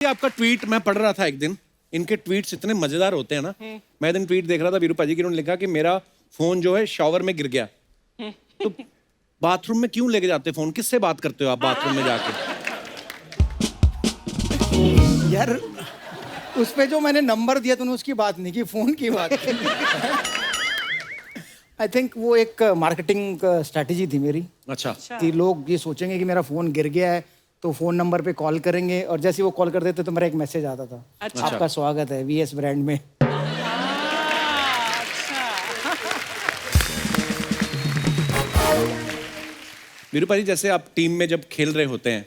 आपका ट्वीट मैं पढ़ रहा था एक दिन, इनके ट्वीट्स इतने मजेदार होते हैं ना। मैं एक दिन ट्वीट देख रहा था वीरू पाजी की, उन्होंने लिखा कि मेरा फोन जो है शावर में गिर गया। तो बाथरूम में क्यों लेके जाते फोन, किससे बात करते हो आप बाथरूम में जाके? यार उस पे जो मैंने नंबर दिया तूने उसकी बात नहीं की, फोन की बात की। आई थिंक वो एक मार्केटिंग स्ट्रैटेजी थी मेरी अच्छा। कि लोग ये सोचेंगे कि मेरा फोन गिर गया है तो फोन नंबर पे कॉल करेंगे, और जैसे वो कॉल कर देते तो मेरा एक मैसेज आता था, अच्छा। आपका स्वागत है वीएस ब्रांड में। वीरू पाजी, जैसे आप टीम में जब खेल रहे होते हैं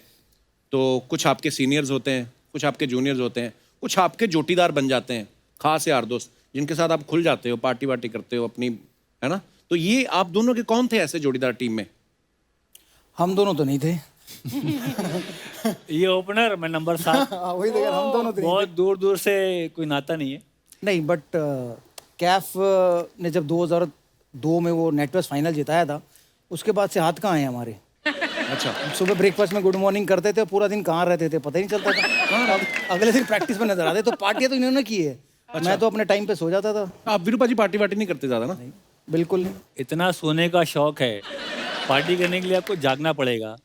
तो कुछ आपके सीनियर्स होते हैं, कुछ आपके जूनियर्स होते हैं, कुछ आपके जोटीदार बन जाते हैं, खास यार दोस्त जिनके साथ आप खुल जाते हो, पार्टी वार्टी करते हो अपनी, है ना? तो ये आप दोनों के कौन थे ऐसे जोड़ीदार टीम में? हम दोनों तो नहीं थे। ये ओपनर, मैं नंबर 7। वही देखा, हम दोनों तो नहीं बहुत दूर दूर से कोई नाता नहीं है। थे। नहीं, बट कैफ ने जब 2002 में वो नेटवर्क फाइनल जिताया था, उसके बाद से हाथ कहाँ हैं हमारे। अच्छा। सुबह ब्रेकफास्ट में गुड मॉर्निंग करते थे, पूरा दिन कहाँ रहते थे पता ही नहीं चलता था। अगले दिन प्रैक्टिस में नजर आते। तो पार्टियां तो इन्होंने की है। मैं तो अपने टाइम पे सो जाता था। आप वीरू पाजी पार्टी वार्टी नहीं करते ज्यादा ना? बिल्कुल नहीं। इतना सोने का शौक है, पार्टी करने के लिए आपको जागना पड़ेगा।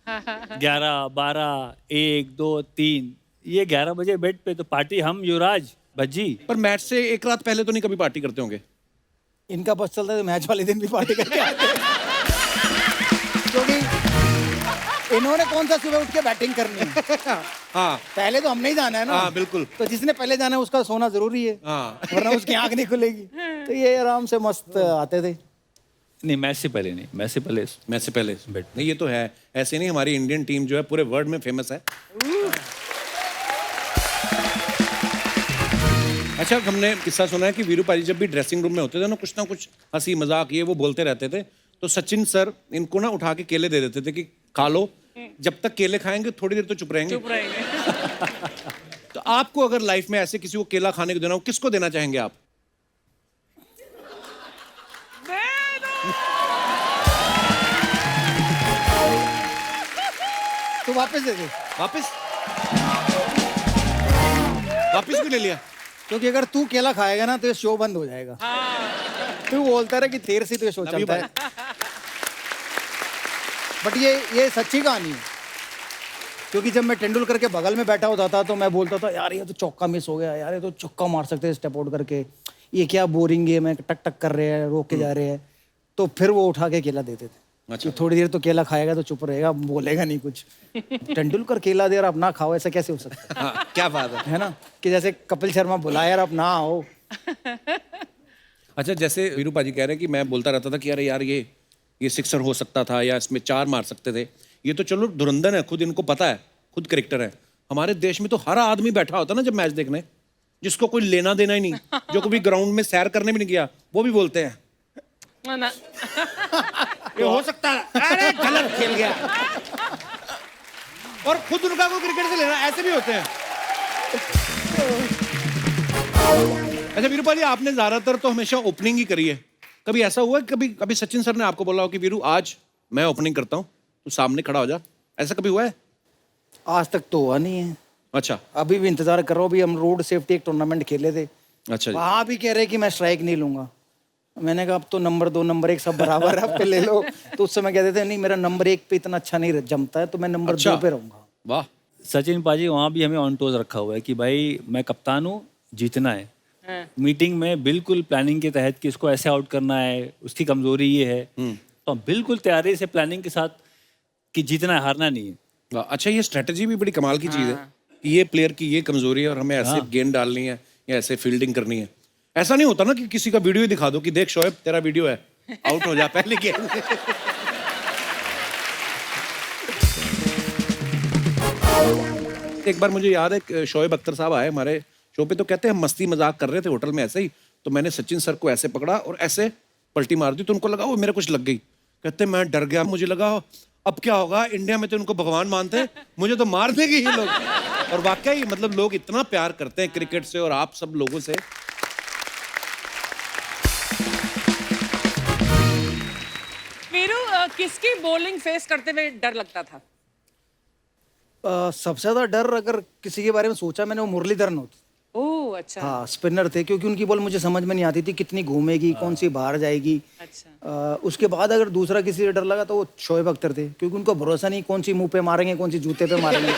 11, 12, 1, 2, 3, ये 11 बजे बेड पे, तो पार्टी हम युवराज भज्जी। पर मैच से एक रात पहले तो नहीं कभी पार्टी करते होंगे? इनका बस चलता है तो मैच वाले दिन भी पार्टी करके आते हैं। क्योंकि इन्होंने कौन सा सुबह उठ के बैटिंग करनी है। हाँ पहले तो हमने ही जाना है ना। हाँ बिल्कुल। तो जिसने पहले जाना है उसका सोना जरूरी है। हाँ। वरना उसकी आंख नहीं खुलेगी। तो ये आराम से मस्त आते थे। नहीं, मैच से पहले नहीं, मैच से पहले मैच से पहले नहीं, ये तो है। ऐसे नहीं, हमारी इंडियन टीम जो है पूरे वर्ल्ड में फेमस है। अच्छा, हमने किस्सा सुना है कि वीरू पाजी जब भी ड्रेसिंग रूम में होते थे ना कुछ हंसी मजाक ये वो बोलते रहते थे, तो सचिन सर इनको ना उठा के केले दे देते थे कि खा लो, जब तक केले खाएंगे थोड़ी देर तो चुप रहेंगे। तो आपको अगर लाइफ में ऐसे किसी को केला खाने को देना हो, किसको देना चाहेंगे आप? तो वापस दे दे। वापस भी ले लिया? क्योंकि अगर तू केला खाएगा ना तो ये शो बंद हो जाएगा। तू बोलता रहा कि देर से तो ये शो चलता है। बट ये सच्ची कहानी है। क्योंकि जब मैं तेंदुलकर के बगल में बैठा होता था तो मैं बोलता था, यार ये तो चौका मिस हो गया, यार ये तो चौका मार सकते हैं स्टेप आउट करके, ये क्या बोरिंग गेम है, टक टक कर रहे हैं, रोक के जा रहे हैं। तो फिर वो उठा के केला देते थे। अच्छा। थोड़ी देर तो केला खाएगा तो चुप रहेगा, बोलेगा नहीं कुछ। तेंदुलकर केला दे और आप ना खाओ, ऐसा कैसे हो सकता है? हाँ, क्या बात है ना कि जैसे कपिल शर्मा बुलाया यार आप ना आओ। अच्छा, जैसे वीरू पाजी कह रहे हैं कि मैं बोलता रहता था कि अरे यार ये सिक्सर हो सकता था या इसमें 4 मार सकते थे। ये तो चलो धुरंधर है, खुद इनको पता है, खुद करेक्टर है। हमारे देश में तो हर आदमी बैठा होता ना जब मैच देखने, जिसको कोई लेना देना ही नहीं, जो कभी ग्राउंड में सैर करने भी नहीं गया, वो भी बोलते हैं ये हो सकता है, अरे गलत खेल गया। और खुद उनका को क्रिकेट से लेना, ऐसे भी होते हैं। अच्छा वीरू पाजी, आपने ज्यादातर तो हमेशा ओपनिंग ही करी है। कभी ऐसा हुआ कि कभी सचिन सर ने आपको बोला हो कि वीरू आज मैं ओपनिंग करता हूँ, तू सामने खड़ा हो जा, ऐसा कभी हुआ है? आज तक तो हुआ नहीं है। अच्छा। अभी भी इंतजार कर रहा हूँ। अभी हम रोड सेफ्टी एक टूर्नामेंट खेले थे, अच्छा जी। वहां भी कह रहे कि मैं स्ट्राइक नहीं लूंगा। मैंने कहा अब तो नंबर 2 नंबर 1 सब बराबर है, आप पे ले लो। तो उस समय कहते थे नहीं मेरा नंबर 1 पे इतना अच्छा नहीं जमता है, तो मैं नंबर 2 पे रहूंगा। वाह। सचिन पाजी वहाँ भी हमें ऑन टोज रखा हुआ है कि भाई मैं कप्तान हूँ, जीतना है। मीटिंग में बिल्कुल प्लानिंग के तहत कि इसको ऐसे आउट करना है, उसकी कमजोरी ये है, तो हम बिल्कुल तैयारी से प्लानिंग के साथ कि जीतना है, हारना नहीं है। वाह, अच्छा, ये स्ट्रेटजी भी बड़ी कमाल की चीज है कि ये प्लेयर की ये कमजोरी है और हमें ऐसे गेंद डालनी है या ऐसे फील्डिंग करनी है। ऐसा नहीं होता ना कि किसी का वीडियो ही दिखा दो कि देख शोएब तेरा वीडियो है, आउट हो जा पहले गेंद। एक बार मुझे याद है शोएब अख्तर साहब आए हमारे शो पे, तो कहते हैं हम मस्ती मजाक कर रहे थे होटल में ऐसे ही, तो मैंने सचिन सर को ऐसे पकड़ा और ऐसे पलटी मार दी, तो उनको लगा वो मेरे कुछ लग गई। कहते मैं डर गया, मुझे लगा अब क्या होगा, इंडिया में तो उनको भगवान मानते हैं, मुझे तो मार देंगे ये लोग। और वाकई मतलब लोग इतना प्यार करते हैं क्रिकेट से और आप सब लोगों से। वीरू, किसकी बॉलिंग फेस करते हुए डर लगता था? सबसे ज्यादा डर अगर किसी के बारे में सोचा मैंने, वो मुरलीधरन होती। ओह अच्छा। हाँ, स्पिनर थे, क्योंकि उनकी बॉल मुझे समझ में नहीं आती थी कितनी घूमेगी, कौन सी बाहर जाएगी। अच्छा। उसके बाद अगर दूसरा किसी से डर लगा तो वो शोएब अख्तर थे, क्योंकि उनको भरोसा नहीं कौन सी मुंह पे मारेंगे, कौन सी जूते पे मारेंगे।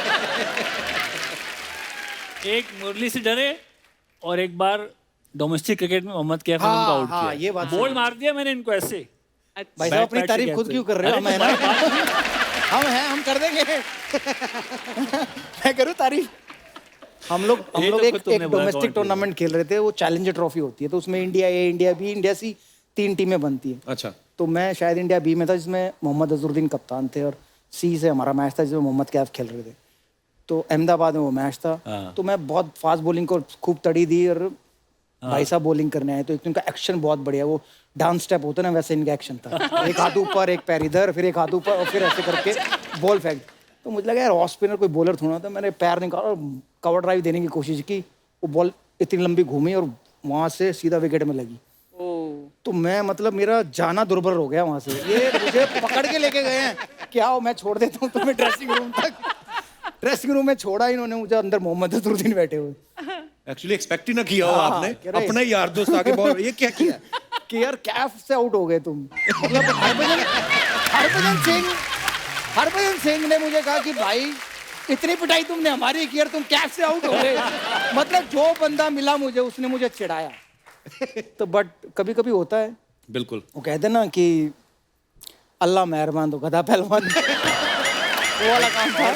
एक मुरली से डरे और एक बार डोमेस्टिक क्रिकेट में मोहम्मद कैफ ने हाँ, उनको आउट हाँ, किया। ये बात बॉल मार दिया मैंने इनको ऐसे। अच्छा। भाई साहब अपनी बैट से तारीफ खुद कैसे? क्यों कर रहे हो? अरे हम है ना, तुम्हारी बात- हम हैं, हम कर देंगे। मैं करूँ तारीफ? हम लोग ये तो एक खुद तुमने बोला डोमेस्टिक कौन टूर्नामेंट खेल रहे थे, वो चैलेंजर ट्रॉफी होती है, तो उसमें इंडिया ए, इंडिया बी, इंडिया सी 3 टीमें बनती है। अच्छा। तो मैं शायद इंडिया बी में था, जिसमें मोहम्मद अजहरुद्दीन कप्तान थे, और सी से हमारा मैच था जिसमें मोहम्मद कैफ खेल रहे थे। तो अहमदाबाद में वो मैच था। हाँ। तो मैं बहुत फास्ट बॉलिंग को खूब तड़ी दी, और भाई साहब बॉलिंग करने आए, तो एक तो इनका एक्शन बहुत बढ़िया, वो डांस स्टेप होता है ना, वैसे इनका एक्शन था। एक हाथ ऊपर, एक पैर इधर, फिर एक हाथ ऊपर, और फिर ऐसे करके बॉल फेंक। तो मुझे लगा यार ऑफ स्पिनर कोई बॉलर थोड़ा था, मैंने पैर निकाला और कवर ड्राइव देने की कोशिश की, वो बॉल इतनी लंबी घूमी और वहां से सीधा विकेट में लगी। ओह। तो मैं मतलब मेरा जाना दुर्बर हो गया वहां से। ये मुझे पकड़ के लेके गए हैं, क्या हो मैं छोड़ देता हूँ तुम्हें ड्रेसिंग रूम तक। ड्रेसिंग रूम में छोड़ा इन्होंने मुझे, अंदर मोहम्मद अजहरुद्दीन बैठे हुए। एक्चुअली एक्सपेक्ट ही ना किया हो हाँ, आपने, कह रहे- अपना ही यार दोस्त आके बॉल, ये क्या किया? कि यार कैफ से आउट हो गए तुम। मतलब हरभजन सिंह ने मुझे कहा कि भाई इतनी पिटाई तुमने हमारी की, यार तुम कैफ से आउट हो गए। मतलब जो बंदा मिला मुझे, उसने मुझे चिढ़ाया। तो बट कभी कभी होता है, बिल्कुल। वो कहते हैं ना कि अल्लाह मेहरबान तो गधा पहलवान। वो वाला काम था।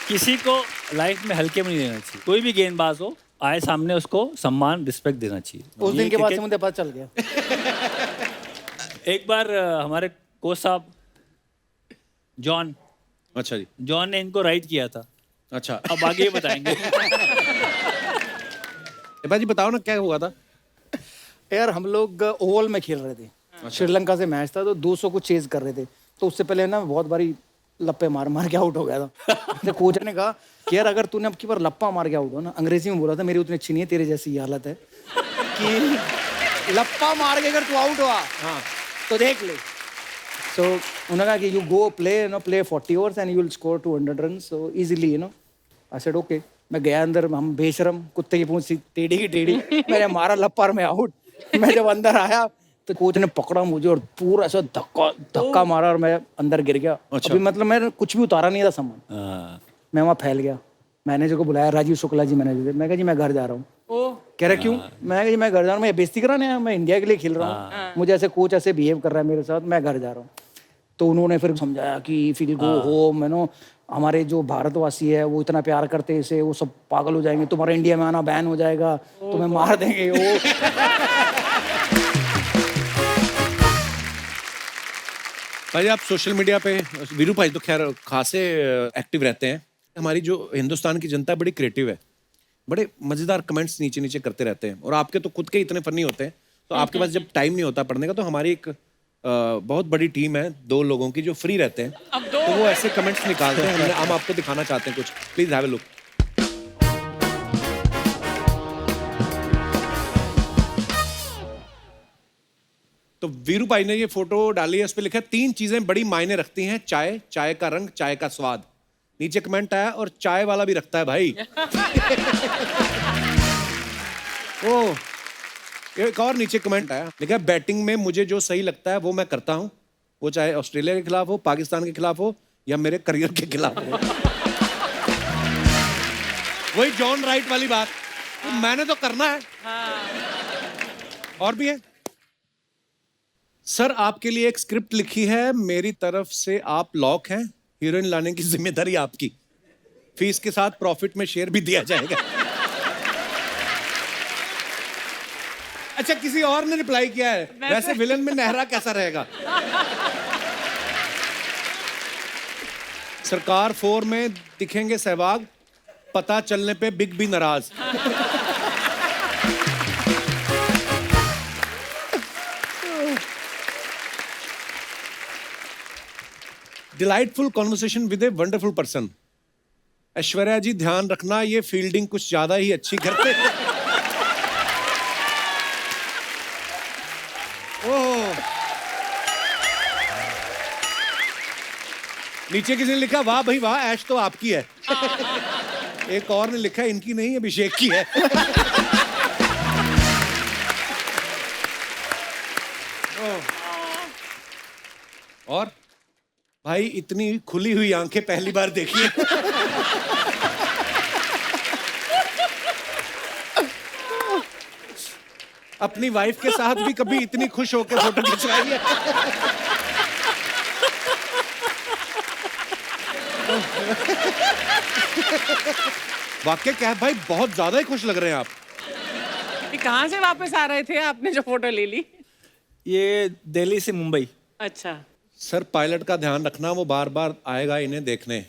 किसी को लाइफ में हल्के में नहीं लेना चाहिए। कोई भी गेंदबाज हो, आए सामने उसको सम्मान रिस्पेक्ट देना चाहिए। उस ये दिन के बाद से क्रिकेट- मुझे पता चल गया। एक बार हमारे कोच साहब जॉन अच्छा जी। जॉन ने इनको राइट किया था। अच्छा। अब आगे बताएंगे। भाजी बताओ ना क्या हुआ था? यार हम लोग ओवल में खेल रहे थे, श्रीलंका से मैच था, तो 200 को चेज कर रहे थे। तो उससे पहले ना बहुत बारी लप्पे मार मार के आउट हो गया था। तो कोच ने कहा कि यार अगर तूने अब की बार लप्पा मार के आउट हो ना, अंग्रेजी में बोला था, मेरी उतनी अच्छी नहीं है, तेरे जैसी हालत है, कि लप्पा मार के अगर तू आउट हुआ तो देख ले। सो उन्होंने कहा कि you go play 40 overs and you will score 200 run so easily, I said okay. मैं गया अंदर, हम बेशरम कुत्ते की पूंछ टेढ़ी की टेढ़ी, मैंने मारा लप्पा और मैं आउट। मैं जब अंदर आया तो कोच ने पकड़ा मुझे और पूरा ऐसा धक्का मारा और मैं अंदर गिर गया। अच्छा। अभी मतलब मैंने कुछ भी उतारा नहीं था सामान, हाँ। मैं वहाँ फैल गया। मैनेजर को बुलाया, राजीव शुक्ला जी मैनेजर, मैं कहा जी मैं घर जा रहा हूँ। ओह। कह रहा क्यों? मैं कहा जी मैं घर जा रहा हूँ, मैं बेइज्जती कराने आया, मैं इंडिया के लिए खेल रहा हूँ, मुझे ऐसे कोच ऐसे बिहेव कर रहा है मेरे साथ, मैं घर जा रहा हूँ। तो उन्होंने फिर समझाया कि फिर गो होम, हमारे जो भारतवासी है वो इतना प्यार करते हैं इसे, वो सब पागल हो जाएंगे, तुम्हारा इंडिया में आना बैन हो जाएगा, तुम्हें मार देंगे वो। भाई आप सोशल मीडिया पे, वीरू भाई तो खैर खासे एक्टिव रहते हैं। हमारी जो हिंदुस्तान की जनता है बड़ी क्रिएटिव है, बड़े मजेदार कमेंट्स नीचे नीचे करते रहते हैं, और आपके तो खुद के इतने फनी होते हैं, तो आपके पास जब टाइम नहीं होता पढ़ने का, तो हमारी एक बहुत बड़ी टीम है 2 लोगों की जो फ्री रहते हैं, तो वो ऐसे कमेंट्स निकालते हैं। हम आपको दिखाना चाहते हैं कुछ, प्लीज हैव अ लुक। तो वीरू भाई ने ये फोटो डाली है, उस पर लिखा है 3 चीजें बड़ी मायने रखती हैं, चाय, चाय का रंग, चाय का स्वाद। नीचे कमेंट आया, और चाय वाला भी रखता है भाई। ओ, एक और नीचे कमेंट आया, लिखा है बैटिंग में मुझे जो सही लगता है वो मैं करता हूं, वो चाहे ऑस्ट्रेलिया के खिलाफ हो, पाकिस्तान के खिलाफ हो, या मेरे करियर के खिलाफ हो। वही जॉन राइट वाली बात, तो मैंने तो करना है। और भी है, सर आपके लिए एक स्क्रिप्ट लिखी है, मेरी तरफ से आप लॉक हैं, हीरोइन लाने की जिम्मेदारी आपकी, फीस के साथ प्रॉफिट में शेयर भी दिया जाएगा। अच्छा, किसी और ने रिप्लाई किया है, वैसे विलन में नेहरा कैसा रहेगा? सरकार 4 में दिखेंगे सहवाग, पता चलने पे बिग भी नाराज। Delightful conversation with a wonderful person. Aishwarya ji ध्यान रखना, ये फील्डिंग कुछ ज्यादा ही अच्छी करते हैं। नीचे किसी ने लिखा वाह भाई वाह, ऐश तो आपकी है। एक और ने लिखा इनकी नहीं अभिषेक की है। और भाई इतनी खुली हुई आंखें पहली बार देखी है। अपनी वाइफ के साथ भी कभी इतनी खुश होकर फोटो खिंचवाई है? वाकई क्या है भाई, बहुत ज्यादा ही खुश लग रहे हैं आप। ये कहाँ से वापस आ रहे थे आपने जो फोटो ले ली? ये दिल्ली से मुंबई। अच्छा। सर पायलट का ध्यान रखना, वो बार बार आएगा इन्हें देखने।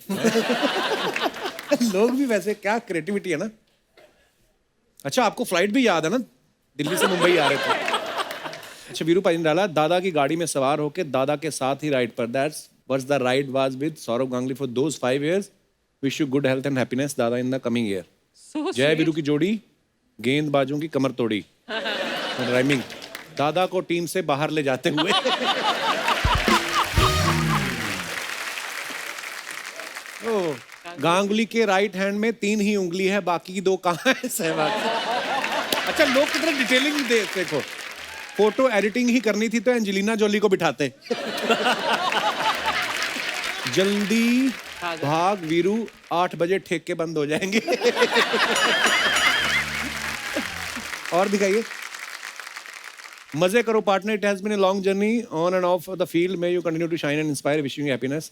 लोग भी वैसे क्या क्रिएटिविटी है ना। अच्छा आपको फ्लाइट भी याद है ना, दिल्ली से मुंबई आ रहे थे। अच्छा वीरू भाई ने डाला दादा की गाड़ी में सवार होके दादा के साथ ही राइड पर, that's what's the ride was with Saurav Ganguly for those 5 years, wish you good health and happiness Dada in the coming year. So Jai Veeru की जोड़ी गेंदबाजों की कमर तोड़ी। राइमिंग दादा को टीम से बाहर ले जाते हुए। गांगुली के राइट हैंड में 3 ही उंगली है, बाकी की 2 कहाँ है? सहवाग। अच्छा लोग कितने डिटेलिंग दे, देखो फोटो एडिटिंग ही करनी थी तो एंजेलिना जोली को बिठाते। जल्दी भाग वीरू, 8 बजे ठेके बंद हो जाएंगे। और दिखाइए। मजे करो partner, it has been a long journey on and off the field, may you continue to shine and inspire, wishing you happiness.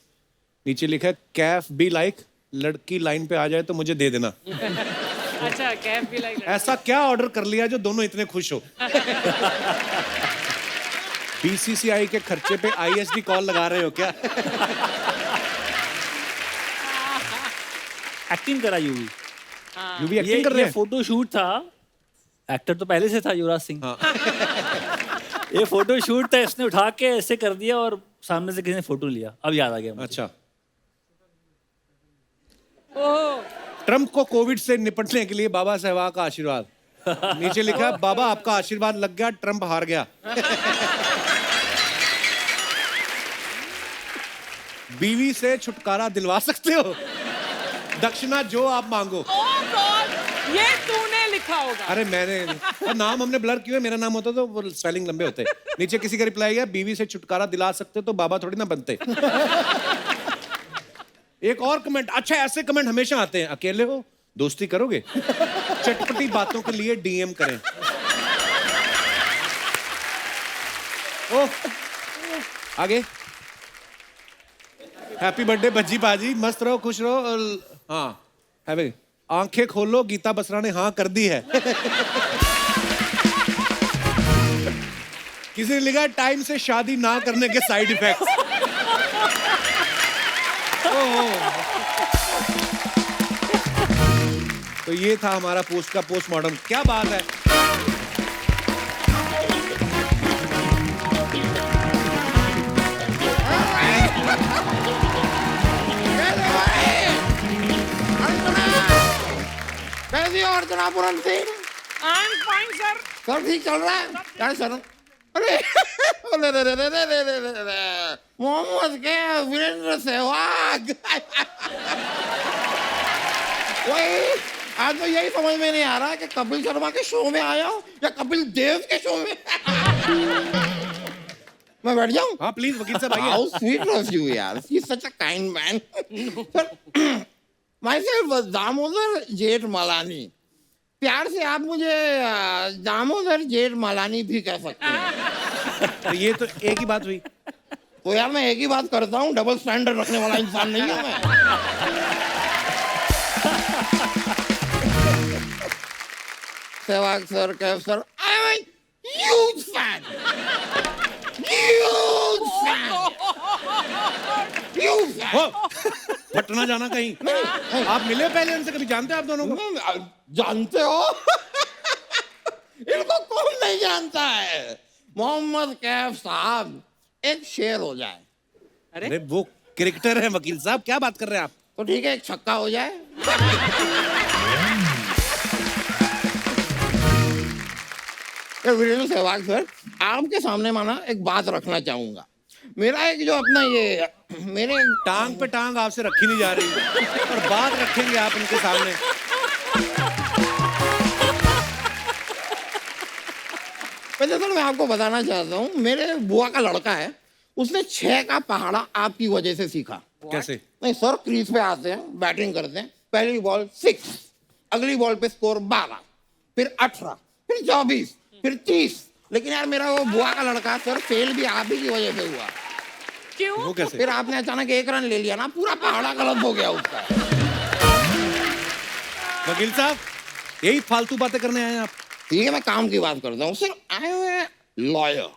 नीचे लिखा है कैफ बी लाइक, लड़की लाइन पे आ जाए तो मुझे दे देना। अच्छा कैफ भी लाइक। ऐसा क्या ऑर्डर कर लिया जो दोनों इतने खुश हो? बीसीसीआई के खर्चे पे आईएसडी कॉल लगा रहे हो क्या? एक्टिंग करा यूवी। यू भी ये एक्टिंग कर रहे ये हैं? फोटो शूट था, एक्टर तो पहले से था युवराज सिंह। हाँ। ये फोटो शूट था, इसने उठा के ऐसे कर दिया और सामने से किसी ने फोटो लिया, अब याद आ गया मुझे। अच्छा ओह ट्रम्प को कोविड से निपटने के लिए बाबा सहवाग का आशीर्वाद। नीचे लिखा है बाबा आपका आशीर्वाद लग गया, ट्रम्प हार गया। बीवी से छुटकारा दिलवा सकते हो, दक्षिणा जो आप मांगो। गॉड, ये तूने लिखा होगा। अरे मैंने और नाम हमने ब्लर किया, मेरा नाम होता तो वो स्पेलिंग लंबे होते। नीचे किसी का रिप्लाई है बीवी से छुटकारा दिला सकते तो बाबा थोड़ी ना बनते। एक और कमेंट, अच्छा ऐसे कमेंट हमेशा आते हैं, अकेले हो दोस्ती करोगे, चटपटी बातों के लिए डीएम करें। ओह आगे, हैप्पी बर्थडे भज्जी बाजी, मस्त रहो खुश रहो। और हाँ हैवी, आंखें खोलो गीता बसरा ने हाँ कर दी है। किसी ने लिखा टाइम से शादी ना करने के साइड इफेक्ट्स। तो ये था हमारा पोस्ट का पोस्टमार्टम। क्या बात है। कैसी हो Archana Puran Singh? I am fine sir. सब ठीक चल रहा है? क्या सर? अरे अरे रे रे रे रे रे रे रे रे मोहम्मद के वीरेंद्र सहवाग। वही आज तो यही समझ में नहीं आ रहा कि कपिल शर्मा के शो में आया हूँ या कपिल देव के शो में। मैं बैठ जाऊँ? हाँ प्लीज वकील साहब आइए। How sweet of you यार, he's such a kind man. Sir, myself Damodar जेठ मलानी, प्यार से आप मुझे दामोदर जेठ मलानी भी कह सकते हैं। तो ये तो एक ही बात हुई। तो यार मैं एक ही बात करता हूँ, डबल स्टैंडर्ड रखने वाला इंसान नहीं हूँ मैं। Sehwag sir, Kaif sir, I am a huge fan. Huge fan. Huge fan. हो फटना जाना कहीं। नहीं, आप मिले पहले उनसे, कभी जानते हैं आप दोनों को? जानते हो? इनको कौन नहीं जानता है? मोहम्मद कैफ साहब, एक शेर हो जाए अरे वो क्रिकेटर है वकील साहब, क्या बात कर रहे हैं आप? तो ठीक है, एक छक्का हो जाए। वीरेंद्र सहवाग सर, आपके सामने माना एक बात रखना चाहूंगा। मेरा एक जो अपना ये मेरे टांग पे टांग आपसे रखी नहीं जा रही और बात रखेंगे आप इनके सामने। पहले सर मैं आपको बताना चाहता हूँ, मेरे बुआ का लड़का है, उसने 6 का पहाड़ा आपकी वजह से सीखा। कैसे? नहीं सर, क्रीज पे आते हैं, बैटिंग करते हैं, पहली बॉल 6, अगली बॉल पे स्कोर 12, फिर 18, फिर 24, फिर 30। लेकिन यार मेरा वो बुआ का लड़का सर फेल भी आप ही की वजह से हुआ। क्यों? वो कैसे? फिर आपने अचानक 1 रन ले लिया ना, पूरा पहाड़ा गलत हो गया उसका। वकील साहब, यही फालतू बातें करने आए हैं आप? ठीक है, मैं काम की बात करता हूँ सर। आई एम लॉयर,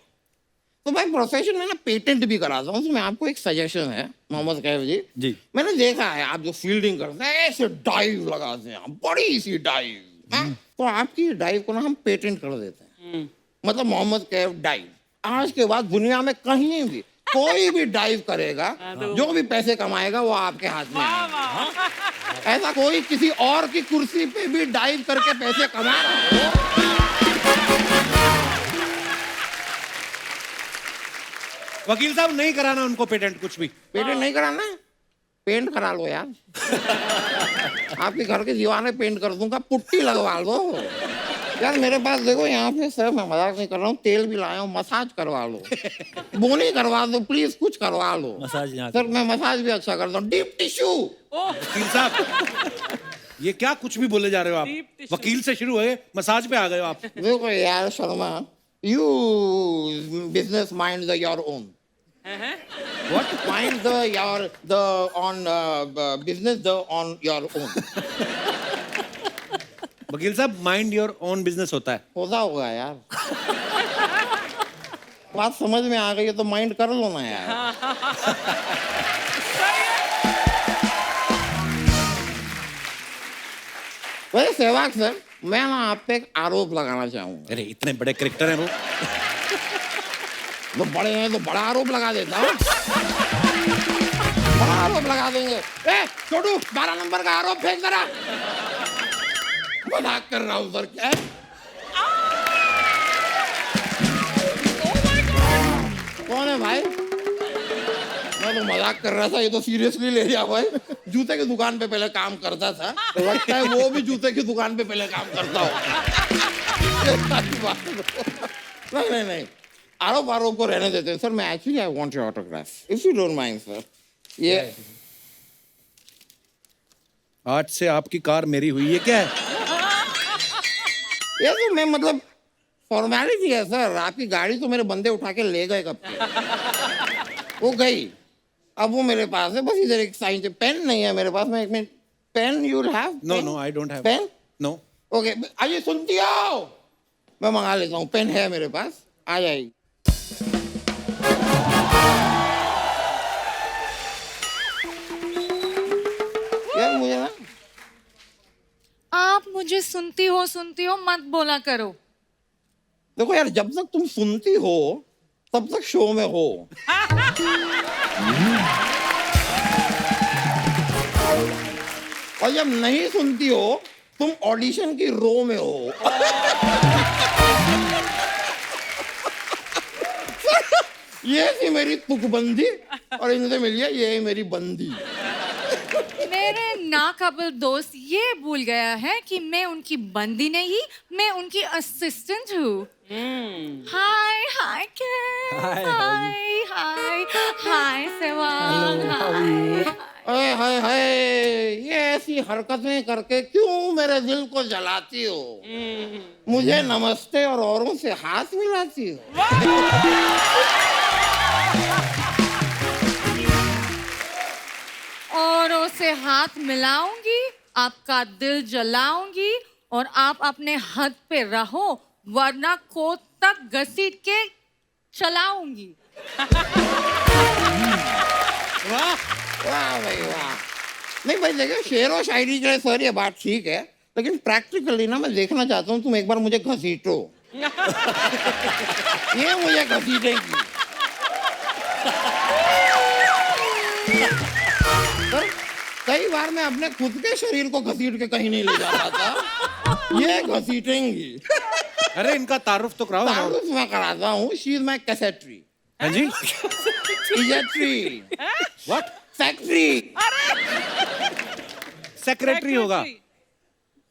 तो मैं प्रोफेशन में ना पेटेंट भी कराता हूँ। तो मैं आपको एक सजेशन है मोहम्मद कैफ जी। जी। मैंने देखा है आप जो फील्डिंग करते हैं ऐसे डाइव लगाते हैं, बड़ी सी डाइव। तो आपकी डाइव को ना हम पेटेंट कर देते हैं, मतलब मोहम्मद कैफ डाइव। आज के बाद दुनिया में कहीं भी कोई भी डाइव करेगा, जो भी पैसे कमाएगा वो आपके हाथ में आएगा। ऐसा कोई किसी और की कुर्सी पे भी डाइव करके पैसे कमा रहा हो। वकील साहब, नहीं कराना उनको पेटेंट कुछ भी। पेंट नहीं कराना है, पेंट करा लो यार। आपके घर की दीवारें पेंट कर दूंगा, पुट्टी लगवा लो यार। मेरे पास देखो यहाँ पे सर, मैं मजाक नहीं कर रहा हूँ, तेल भी लाया हूँ, मसाज करवा लो, बोनी करवा दो प्लीज, कुछ करवा लो। मसाज यहाँ सर मैं मसाज भी अच्छा करता हूँ, डीप टिश्यू। वकील साहब, ये क्या कुछ भी बोले जा रहे हो Deep आप? tissue. वकील से शुरू हुए मसाज पे आ गए हो आप। देखो यार Sharma, you business mind the your own. What? Mind the on business the on your own। वकील साहब, माइंड योर ओन बिजनेस होता है। होता होगा यार। बात समझ में आ गई है तो माइंड कर लो ना यार। वैसे सहवाग सर, मैं ना आप पे एक आरोप लगाना चाहूंगा। अरे इतने बड़े क्रिकेटर हैं वो। तो बड़े हैं तो बड़ा आरोप लगा देता हूँ। बड़ा आरोप लगा देंगे। ए छोटू, 12 नंबर का आरोप फेंक जरा। मजाक कर रहा हूँ सर। क्या कौन है भाई? मैं तो मजाक कर रहा था, ये तो सीरियसली ले लिया भाई। जूते की दुकान पे पहले काम करता था, तो लगता है वो भी जूते की दुकान पे पहले काम करता हो। नहीं नहीं नहीं, आरोप को रहने देते हैं सर। मैं actually I want your autograph if you don't mind sir. ये आज से आपकी कार मेरी हुई है क्या है? ये तो मैं मतलब फॉर्मेलिटी है सर। आपकी गाड़ी तो मेरे बंदे उठा के ले गए कब के। वो गई, अब वो मेरे पास है, बस इधर एक साइन से पेन नहीं है मेरे पास। मैं एक minute, pen you will have? No no, I don't have pen. No. Okay, आइए सुनती हो, मैं मंगा लेता हूँ। पेन है मेरे पास, आ जाएगी। यार मुझे ना, आप मुझे सुनती हो मत बोला करो। देखो यार, जब तक तुम सुनती हो तब तक शो में हो। और जब नहीं सुनती हो तुम ऑडिशन की रो में हो। ये थी मेरी तुकबंदी और इनसे मिलिए ये मेरी बंदी। मेरे नाकाबिल दोस्त ये भूल गया है कि मैं उनकी बंदी नहीं, मैं उनकी असिस्टेंट हूँ। हाय हाय हाय हाय हाय सहवाग, हाय। हाय हाय हाय, ये ऐसी हरकतें करके क्यों मेरे दिल को जलाती हो? मुझे नमस्ते और औरों से हाथ मिलाती हो। औरों से हाथ मिलाऊंगी, आपका दिल जलाऊंगी और आप अपने हद पे रहो, वरना कोर्ट तक घसीट के चलाऊंगी। वाह वाह भाई वाह। नहीं भाई देखो, शेर और शायरी जो है सर ये बात ठीक है, लेकिन प्रैक्टिकली ना मैं देखना चाहता हूँ तुम एक बार मुझे घसीटो। ये मुझे घसीटेगी। सर कई बार मैं अपने खुद के शरीर को घसीट के कहीं नहीं ले जा पाता, ये घसीटेंगी। अरे इनका तारुफ तो कराओ। तारुफ मैं कराता हूँ। She is my secretary. हाँ जी। Is a tree. What? Factory secretary होगा।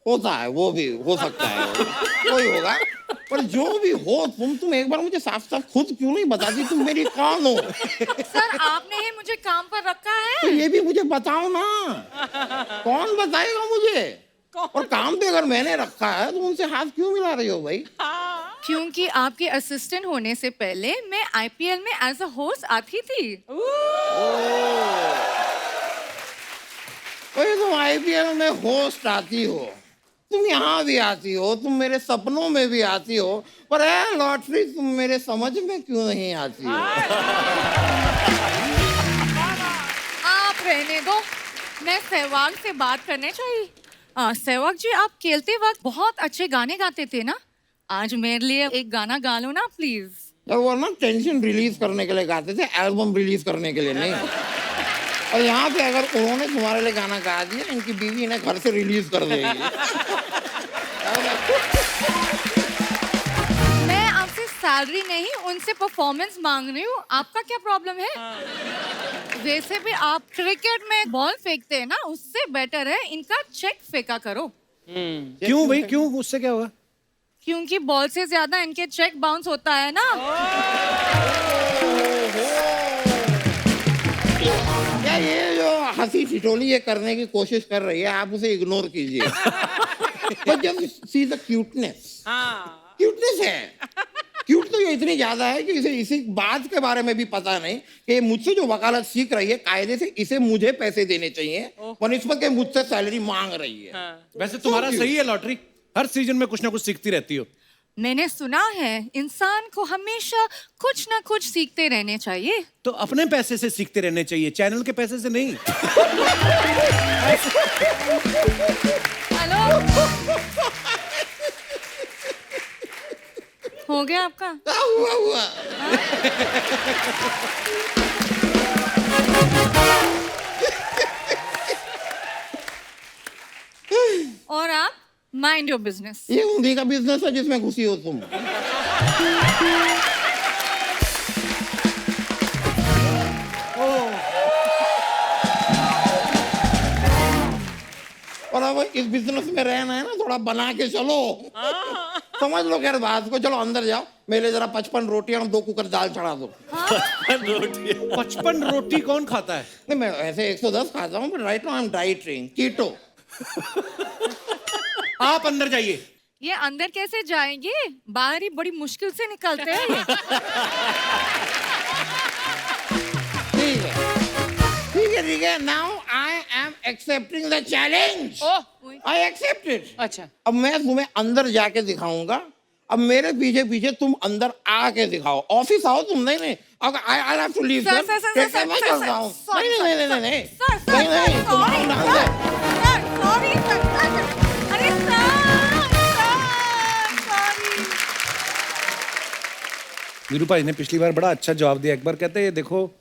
होता है, वो भी हो सकता है, कोई होगा। पर जो भी हो, तुम एक बार मुझे साफ साफ खुद क्यों नहीं बताती तुम मेरी कौन हो? सर आपने ही मुझे काम पर रखा तो है। ये भी मुझे बताओ ना, कौन बताएगा मुझे? और काम पे अगर मैंने रखा है तो उनसे हाथ क्यों मिला रही हो भाई? क्योंकि आपके असिस्टेंट होने से पहले मैं आईपीएल में एज अ होस्ट आती थी। भाई तुम आईपीएल में होस्ट आती हो, तुम यहाँ भी आती हो, तुम मेरे सपनों में भी आती हो, पर है लॉटरी तुम मेरे समझ में क्यों नहीं आती हो? आप रहने दो, मैं सहवाग से बात करने चाहिए। सहवाग जी, आप खेलते वक्त बहुत अच्छे गाने गाते थे ना, आज मेरे लिए एक गाना गा लो ना प्लीज। वो ना टेंशन रिलीज करने के लिए गाते थे, एल्बम रिलीज करने के लिए नहीं। और यहाँ पे अगर उन्होंने तुम्हारे लिए गाना गा दिया, इनकी बीवी इन्हें घर से रिलीज कर देगी। मैं आपसे सैलरी नहीं, उनसे परफॉर्मेंस मांग रही हूँ, आपका क्या प्रॉब्लम है? वैसे भी आप क्रिकेट में बॉल फेंकते हैं ना, उससे बेटर है इनका चेक फेंका करो। क्यों भाई, क्यों? उससे क्या होगा? क्योंकि बॉल से ज्यादा इनके चेक बाउंस होता है ना। क्या ये जो हंसी ठिठोली ये करने की कोशिश कर रही है, आप उसे इग्नोर कीजिए। But just see the cuteness, cuteness है। क्यूट तो ये इतनी ज्यादा है कि इसे इसी बात के बारे में भी पता नहीं कि मुझसे जो वकालत सीख रही है, कायदे से इसे मुझे पैसे देने चाहिए, बनिस्बत के मुझसे सैलरी मांग रही है। वैसे तुम्हारा सही है लॉटरी, हर सीजन में कुछ ना कुछ सीखती रहती हो। मैंने सुना है इंसान को हमेशा कुछ ना कुछ सीखते रहने चाहिए। तो अपने पैसे से सीखते रहने चाहिए, चैनल के पैसे से नहीं। हेलो, हो गया आपका? हुआ और आप माइंड योर बिजनेस। ये उन्हीं का बिजनेस है जिसमें घुसी हो तुम। और अब इस बिजनेस में रहना है ना, थोड़ा बना के चलो। समझ लो खैर बात को, चलो अंदर जाओ, मेरे जरा 55 रोटियां और 2 कुकर दाल चढ़ा दो। 55 रोटी कौन खाता है? नहीं, मैं ऐसे 110 खाता हूँ, but right now I am dieting keto. आप अंदर जाइए। ये अंदर कैसे जाएंगे? बाहर ही बड़ी मुश्किल से निकलते हैं ये। ठीक है, now I am accepting the challenge. I accept it. अच्छा, अब मैं तुम्हें अंदर जाके दिखाऊंगा, अब मेरे पीछे पीछे तुम अंदर आके दिखाओ। ऑफिस आओ तुम। नहीं अब I have to leave sir, sir. Sir, मैं चलता हूँ। नहीं तुम आओ ना अंदर। वीरू भाई ने पिछली बार बड़ा अच्छा जवाब दिया। एक बार कहते हैं, देखो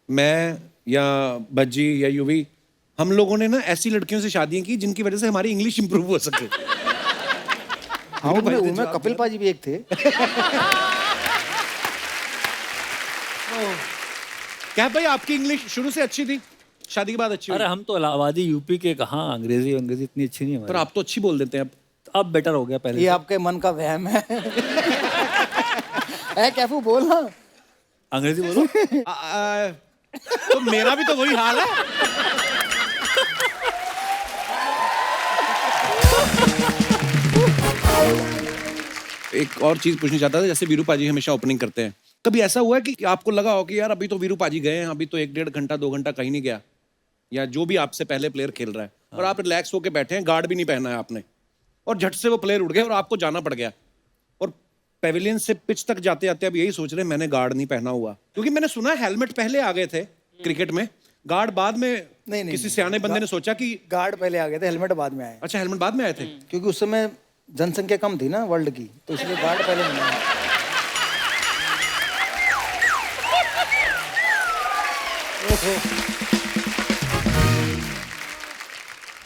मैं या बज्जी या यूवी, हम लोगों ने ना ऐसी लड़कियों से शादियां की जिनकी वजह से हमारी इंग्लिश इंप्रूव हो सके। हाँ, उनमें कपिल पाजी भी एक थे। क्या भाई, आपकी इंग्लिश शुरू से अच्छी थी, शादी के बाद अच्छी हुई? अरे हम तो इलाहाबादी यूपी के, कहाँ अंग्रेजी इतनी अच्छी नहीं है पर हमारी। आप तो अच्छी बोल देते हैं अब। अब बेटर हो गया पहले ये से। आपके मन का वहम है। कैफू बोल ना। अंग्रेजी बोलो। तो मेरा भी तो वही हाल है। एक और चीज पूछनी चाहता था, जैसे वीरू पाजी हमेशा ओपनिंग करते हैं, कभी ऐसा हुआ है कि आपको लगा हो कि यार अभी तो वीरू पाजी गए हैं, अभी तो 1-1.5 घंटा 2 घंटा कहीं नहीं गया, या जो भी आपसे पहले प्लेयर खेल रहा है और आप रिलैक्स होके बैठे हैं, गार्ड भी नहीं पहना है आपने, और झट से वो प्लेयर उड़ गया और आपको जाना पड़ गया, और पेविलियन से पिच तक जाते जाते अब यही सोच रहे हैं मैंने गार्ड नहीं पहना हुआ? क्योंकि मैंने सुना हेलमेट पहले आ गए थे क्रिकेट में, गार्ड बाद में। नहीं, किसी सियाने बंदे ने सोचा कि गार्ड पहले आ गए थे, हेलमेट बाद में आए। अच्छा, हेलमेट बाद में आए थे। क्योंकि उस समय जनसंख्या कम थी ना वर्ल्ड की, तो इसलिए गार्ड पहले नहीं आए।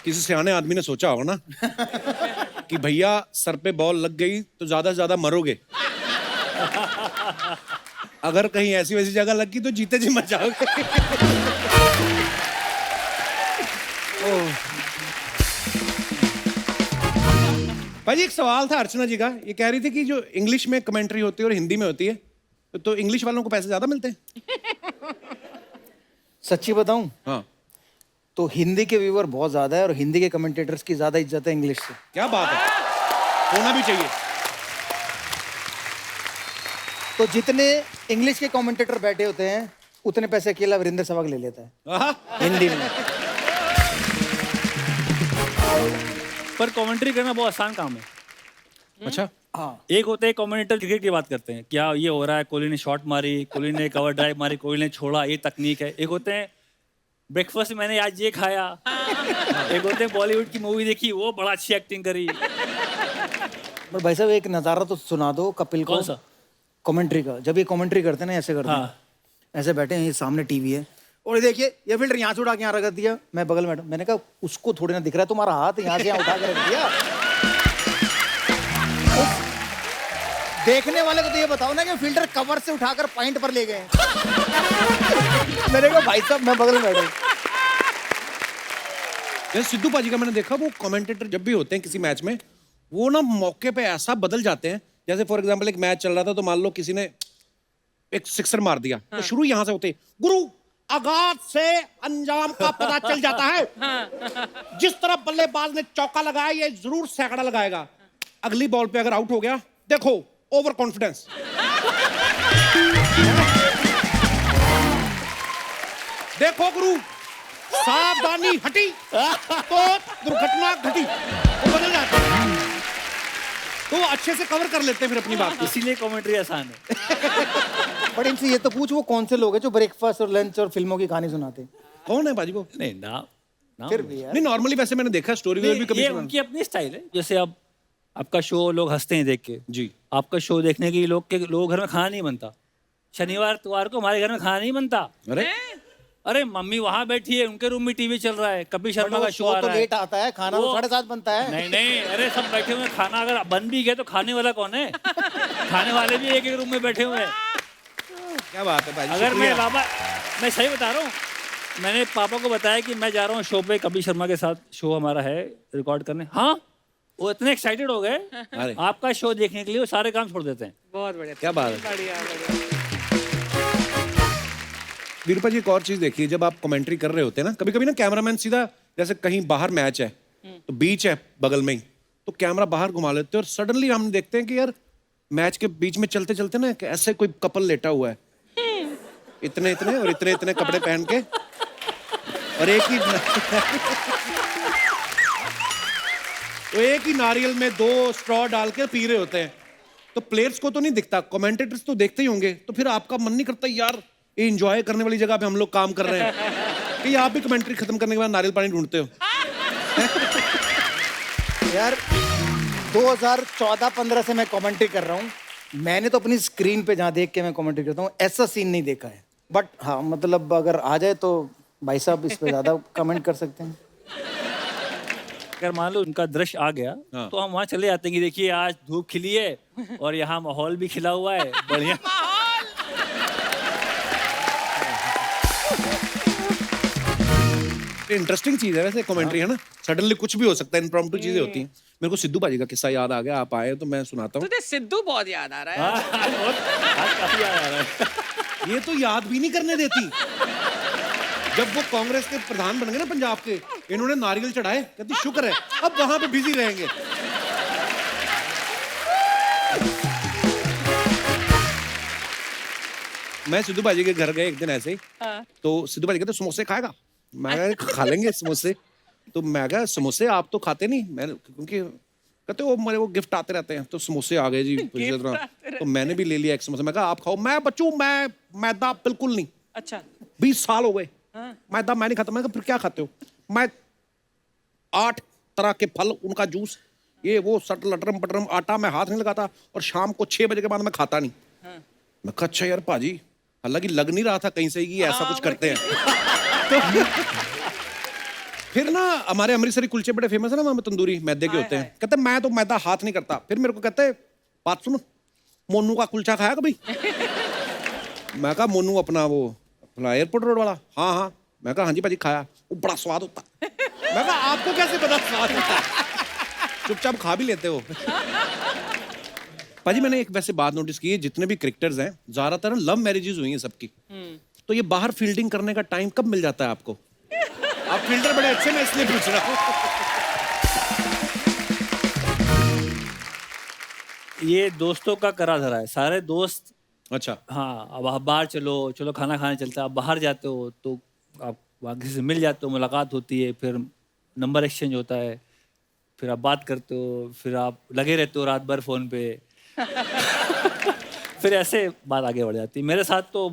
किसी सियाने आदमी ने सोचा होगा ना कि भैया सर पे बॉल लग गई तो ज्यादा से ज्यादा मरोगे। अगर कहीं ऐसी वैसी जगह लगी तो जीते जी मर जाओगे। भाई एक सवाल था अर्चना जी का, ये कह रही थी कि जो इंग्लिश में कमेंट्री होती है और हिंदी में होती है, तो इंग्लिश वालों को पैसे ज्यादा मिलते हैं? सच्ची बताऊं हाँ। तो हिंदी के व्यूअर बहुत ज्यादा है और हिंदी के कमेंटेटर्स की ज्यादा इज्जत है इंग्लिश से। क्या बात है, होना भी चाहिए। तो जितने इंग्लिश के कमेंटेटर बैठे होते हैं उतने पैसे अकेला वीरेंद्र सहवाग ले लेता है आहा। हिंदी में। पर कमेंट्री करना बहुत आसान काम है। अच्छा। हाँ, एक होते हैं कमेंटेटर क्रिकेट की बात करते हैं, क्या ये हो रहा है, कोहली ने शॉट मारी, कोहली ने कवर ड्राइव मारी, कोहली ने छोड़ा, ये तकनीक है। एक होते हैं ब्रेकफास्ट मैंने आज ये खाया। एक होते हैं बॉलीवुड की मूवी देखी, वो बड़ा अच्छी एक्टिंग करी। पर भाई साहब एक नज़ारा तो सुना दो कपिल को। कौन सा? कमेंट्री का। जब ये कमेंट्री करते हैं ना ऐसे करते हैं, हाँ। ऐसे बैठे हैं, ये सामने टीवी है और ये देखिए ये फिल्टर यहाँ से उठा के यहाँ रख दिया, मैं बगल में बैठा, मैंने कहा उसको थोड़ी ना दिख रहा है तुम्हारा हाथ यहाँ से यहाँ उठा के रख दिया। उस देखने वाले को तो ये बताओ ना कि फिल्टर कवर से उठाकर पॉइंट पर ले गए। मैंने कहा भाई साहब मैं बगल में बैठा। जैसे सिद्धू पाजी का मैंने देखा, वो कमेंटेटर जब भी होते हैं किसी मैच में, वो ना मौके पे ऐसा बदल जाते हैं। जैसे फॉर एग्जांपल एक मैच चल रहा था तो मान लो किसी ने एक सिक्सर मार दिया, तो शुरू यहाँ से होते गुरु आगाज से अंजाम का पता चल जाता है। जिस तरह बल्लेबाज ने चौका लगाया ये जरूर सैकड़ा लगाएगा। अगली बॉल पे अगर आउट हो गया, देखो ओवर कॉन्फिडेंस। देखो गुरु सावधानी हटी तो दुर्घटना घटी। वो बदल जाता है तो वो अच्छे से कवर कर लेते हैं फिर अपनी बात को। इसीलिए कमेंट्री आसान है। बट इनसे ये तो पूछ वो कौन से लोग हैं जो ब्रेकफास्ट और लंच और फिल्मों की कहानी सुनाते हैं? कौन है बाजी वो? नहीं ना, फिर भी यार नहीं नॉर्मली वैसे मैंने देखा स्टोरी में भी कभी ये सुना। उनकी अपनी स्टाइल है। जैसे अब आपका शो लोग हंसते हैं देख के, जी। आपका शो देखने के लोग घर में खाना नहीं बनता। शनिवार इतवार को हमारे घर में खाना नहीं बनता। अरे अरे मम्मी वहां बैठी है, उनके रूम में टीवी चल रहा है, कपिल शर्मा का शो आ तो रहा है। लेट आता है, खाना तो वो- 7:30 बनता है। नहीं नहीं, अरे सब बैठे हुए हैं, खाना अगर बन भी गया तो खाने वाला कौन है? खाने वाले भी एक एक रूम में बैठे हुए हैं। क्या बात है भाई। अगर मैं सही बता रहा हूँ, मैंने पापा को बताया कि मैं जा रहा हूँ शो पे, कपिल शर्मा के साथ शो हमारा है रिकॉर्ड करने। हाँ, वो इतने एक्साइटेड हो गए अरे। आपका शो देखने के लिए, वो सारे काम छोड़ देते हैं। बहुत बढ़िया। क्या बात है। बढ़िया बढ़िया। वीरपा जी एक और चीज देखिए, जब आप कमेंट्री कर रहे होते हैं ना, कभी कभी ना कैमरामैन सीधा जैसे कहीं बाहर मैच है तो बीच है बगल में ही, तो कैमरा बाहर घुमा लेते हैं और सडनली हम देखते हैं कि यार मैच के बीच में चलते चलते ना कि ऐसे कोई कपल लेटा हुआ है, इतने इतने और इतने इतने कपड़े पहन के, और एक ही नारियल में 2 स्ट्रॉ डाल के पी रहे होते हैं। तो प्लेयर्स को तो नहीं दिखता, कमेंटेटर्स तो देखते ही होंगे, तो फिर आपका मन नहीं करता यार ये एंजॉय करने वाली जगह पे हम लोग काम कर रहे हैं कि आप भी कमेंट्री खत्म करने के बाद नारियल पानी ढूंढते हो? यार 2014-15 से मैं कमेंट्री कर रहा हूँ, मैंने तो अपनी स्क्रीन पे जहाँ देख के मैं कमेंट्री करता हूँ ऐसा सीन नहीं देखा है। बट हाँ मतलब अगर आ जाए तो भाई साहब इस पे ज्यादा कमेंट कर सकते हैं। अगर मान लो उनका दृश्य आ गया हाँ। तो हम वहाँ चले जाते हैं कि देखिए आज धूप खिली है और यहाँ माहौल भी खिला हुआ है बढ़िया। इंटरेस्टिंग चीज है वैसे कमेंट्री, है ना? सडनली कुछ भी हो सकता है, इम्प्रॉम्प्टू चीजें होती हैं। मेरे को सिद्धू बाजी का किस्सा याद आ गया, आप आए तो मैं सुनाता हूँ। तुझे सिद्धू बहुत याद आ रहा है। आज काफी याद आ रहा है। ये तो याद भी नहीं करने देती। जब वो कांग्रेस के प्रधान बन गए ना पंजाब के, इन्होंने नारियल चढ़ाए, कहती शुक्र है अब वहां पे बिजी रहेंगे। मैं सिद्धू बाजी के घर गए एक दिन ऐसे ही, तो सिद्धू बाजी कहते समोसे खाएगा? मैं कहा, खा लेंगे समोसे। तो मैं कहा समोसे आप तो खाते नहीं, मैंने क्योंकि कहते वो मेरे वो गिफ्ट आते रहते हैं, तो समोसे आ गए जी। तो मैंने भी ले लिया एक समोसा, मैं कहा आप खाओ। मैं बच्चू मैं मैदा बिल्कुल नहीं, अच्छा 20 साल हो गए मैदा मैं नहीं खाता। मैं कहा फिर क्या खाते हो? मैं 8 तरह के फल, उनका जूस, ये वो सट लटरम पटरम, आटा मैं हाथ नहीं लगाता, और शाम को 6 बजे के बाद मैं खाता नहीं। मैं कहा अच्छा यार पाजी, हालांकि लग नहीं रहा था कहीं से कि ऐसा कुछ करते हैं। फिर ना हमारे अमृतसरी कुलचे बड़े फेमस है ना, वहां तंदूरी मैदे के होते हैं। कहते मैं तो मैदा हाथ नहीं करता। फिर मेरे को कहते बात सुनो, मोनू का कुलचा खाया कभी? मैं कहा मोनू अपना वो अपना एयरपोर्ट रोड वाला, हाँ हाँ। मैं कहा हाँ जी भाजी खाया, वो बड़ा स्वाद होता है। मैं कहा आपको कैसे पता स्वाद होता है? चुपचाप खा भी लेते हो। पाजी मैंने एक वैसे बात नोटिस की है, जितने भी क्रिकेटर्स हैं ज्यादातर लव मैरिजेस हुई हैं सबकी। तो ये बाहर फील्डिंग करने का टाइम कब मिल जाता है आपको? आप फील्डर बड़े अच्छे, मैं इसलिए पूछ रहा हूँ। ये दोस्तों का करा धरा है, सारे दोस्त। अच्छा। हाँ, अब आप बाहर चलो चलो खाना खाने चलता है, आप बाहर जाते हो तो आप वहाँ किसी से मिल जाते हो, मुलाकात होती है, फिर नंबर एक्सचेंज होता है, फिर आप बात करते हो, फिर आप लगे रहते हो रात भर फोन पे। फिर ऐसे बात आगे बढ़ जाती है। मेरे साथ तो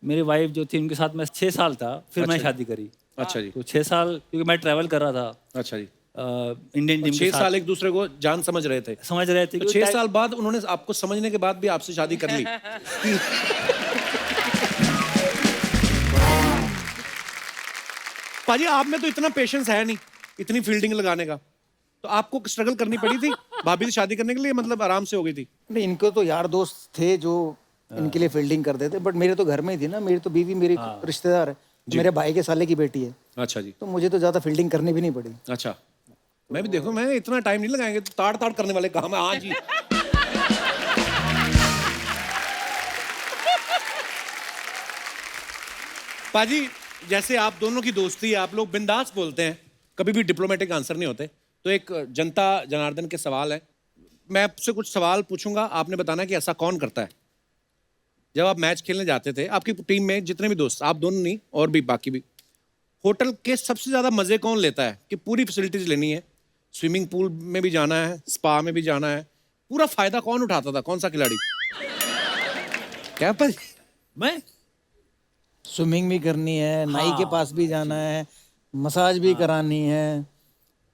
मेरी वाइफ जो थी उनके साथ मैं 6 साल था, फिर मैं शादी करी। अच्छा जी। तो 6 साल क्योंकि मैं ट्रैवल कर रहा था अच्छा जी। इंडियन टीम 6 के साथ, साल एक दूसरे को जान समझ रहे थे। समझ रहे थे तो 6 साल बाद उन्होंने आपको समझने के बाद भी आपसे शादी कर ली। पाजी आप में तो इतना पेशेंस है नहीं इतनी फील्डिंग लगाने का, तो आपको स्ट्रगल करनी पड़ी थी भाभी से शादी करने के लिए, मतलब आराम से हो गई थी? नहीं, इनको तो यार दोस्त थे जो इनके लिए फील्डिंग करते थे, बट मेरे तो घर में ही थी ना, मेरी तो बीवी मेरी रिश्तेदार है, मेरे भाई के साले की बेटी है, अच्छा जी। तो मुझे तो ज्यादा फील्डिंग करनी भी नहीं पड़ी। अच्छा, मैं भी देखो, मैं इतना टाइम नहीं लगाएंगे, तो ताड़ ताड़ करने वाले काम है। हाँ जी। पाजी जैसे आप दोनों की दोस्ती है, आप लोग बिंदास बोलते हैं, कभी भी डिप्लोमेटिक आंसर नहीं होते, तो एक जनता जनार्दन के सवाल है, मैं आपसे कुछ सवाल पूछूंगा, आपने बताना कि ऐसा कौन करता है। जब आप मैच खेलने जाते थे, आपकी टीम में जितने भी दोस्त, आप दोनों नहीं और भी बाकी भी, होटल के सबसे ज्यादा मजे कौन लेता है कि पूरी फैसिलिटीज लेनी है, स्विमिंग पूल में भी जाना है, स्पा में भी जाना है, पूरा फायदा कौन उठाता था? कौन सा खिलाड़ी? क्या पर मैं स्विमिंग भी करनी है, नाई के पास भी जाना है, मसाज भी करानी है,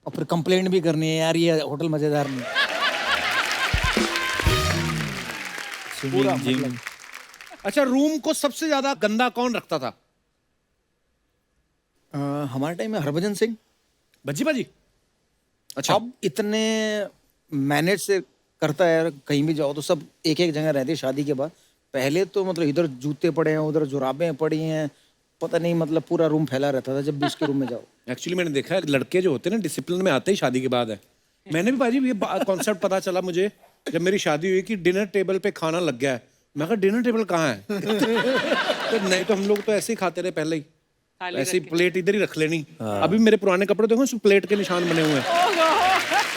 और फिर कंप्लेंट भी करनी है, यार ये होटल मजेदार नहीं। Swimming, gym. अच्छा, रूम को सबसे ज्यादा गंदा कौन रखता था? हमारे टाइम में हरभजन सिंह। भज्जी बाजी। अच्छा। अब इतने मैनेज से करता है यार, कहीं भी जाओ तो सब एक एक जगह रहते हैं शादी के बाद। पहले तो मतलब इधर जूते पड़े हैं, उधर जुराबें पड़ी हैं, पता नहीं, मतलब पूरा रूम फैला रहता था जब भी उसके रूम में जाओ। एक्चुअली मैंने देखा है लड़के जो होते हैं ना, डिसिप्लिन में आते ही शादी के बाद है। मैंने भी बाजी ये कॉन्सेप्ट पता चला मुझे जब मेरी शादी हुई कि डिनर टेबल पे खाना लग गया है। मैं कहा डिनर टेबल कहाँ है? तो नहीं, तो हम लोग तो ऐसे ही खाते रहे पहले ही, ऐसी प्लेट इधर ही रख लेनी। अभी मेरे पुराने कपड़े देखो, उसमें प्लेट के निशान बने हुए हैं,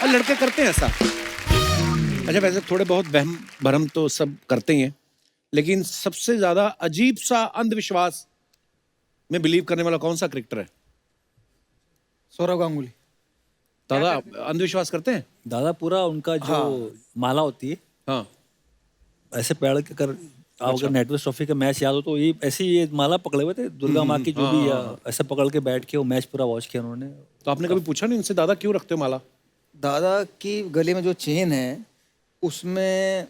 और लड़के करते हैं ऐसा। अच्छा, वैसे थोड़े बहुत वहम भरम तो सब करते ही हैं, लेकिन सबसे ज्यादा अजीब सा अंधविश्वास में बिलीव करने वाला कौन सा क्रिकेटर है? सौरव गांगुली। दादा अंधविश्वास करते हैं? दादा पूरा उनका जो माला होती है, हाँ। ऐसे पैर के कर, आप अगर नेटवर्क ट्रॉफी का मैच याद हो तो ये ऐसी ये माला पकड़े हुए थे दुर्गा माँ की, जो भी ऐसे पकड़ के बैठ के वो मैच पूरा वॉच किया उन्होंने। तो आपने कभी पूछा नहीं उनसे, दादा क्यों रखते हो माला? दादा की गले में जो चेन है उसमें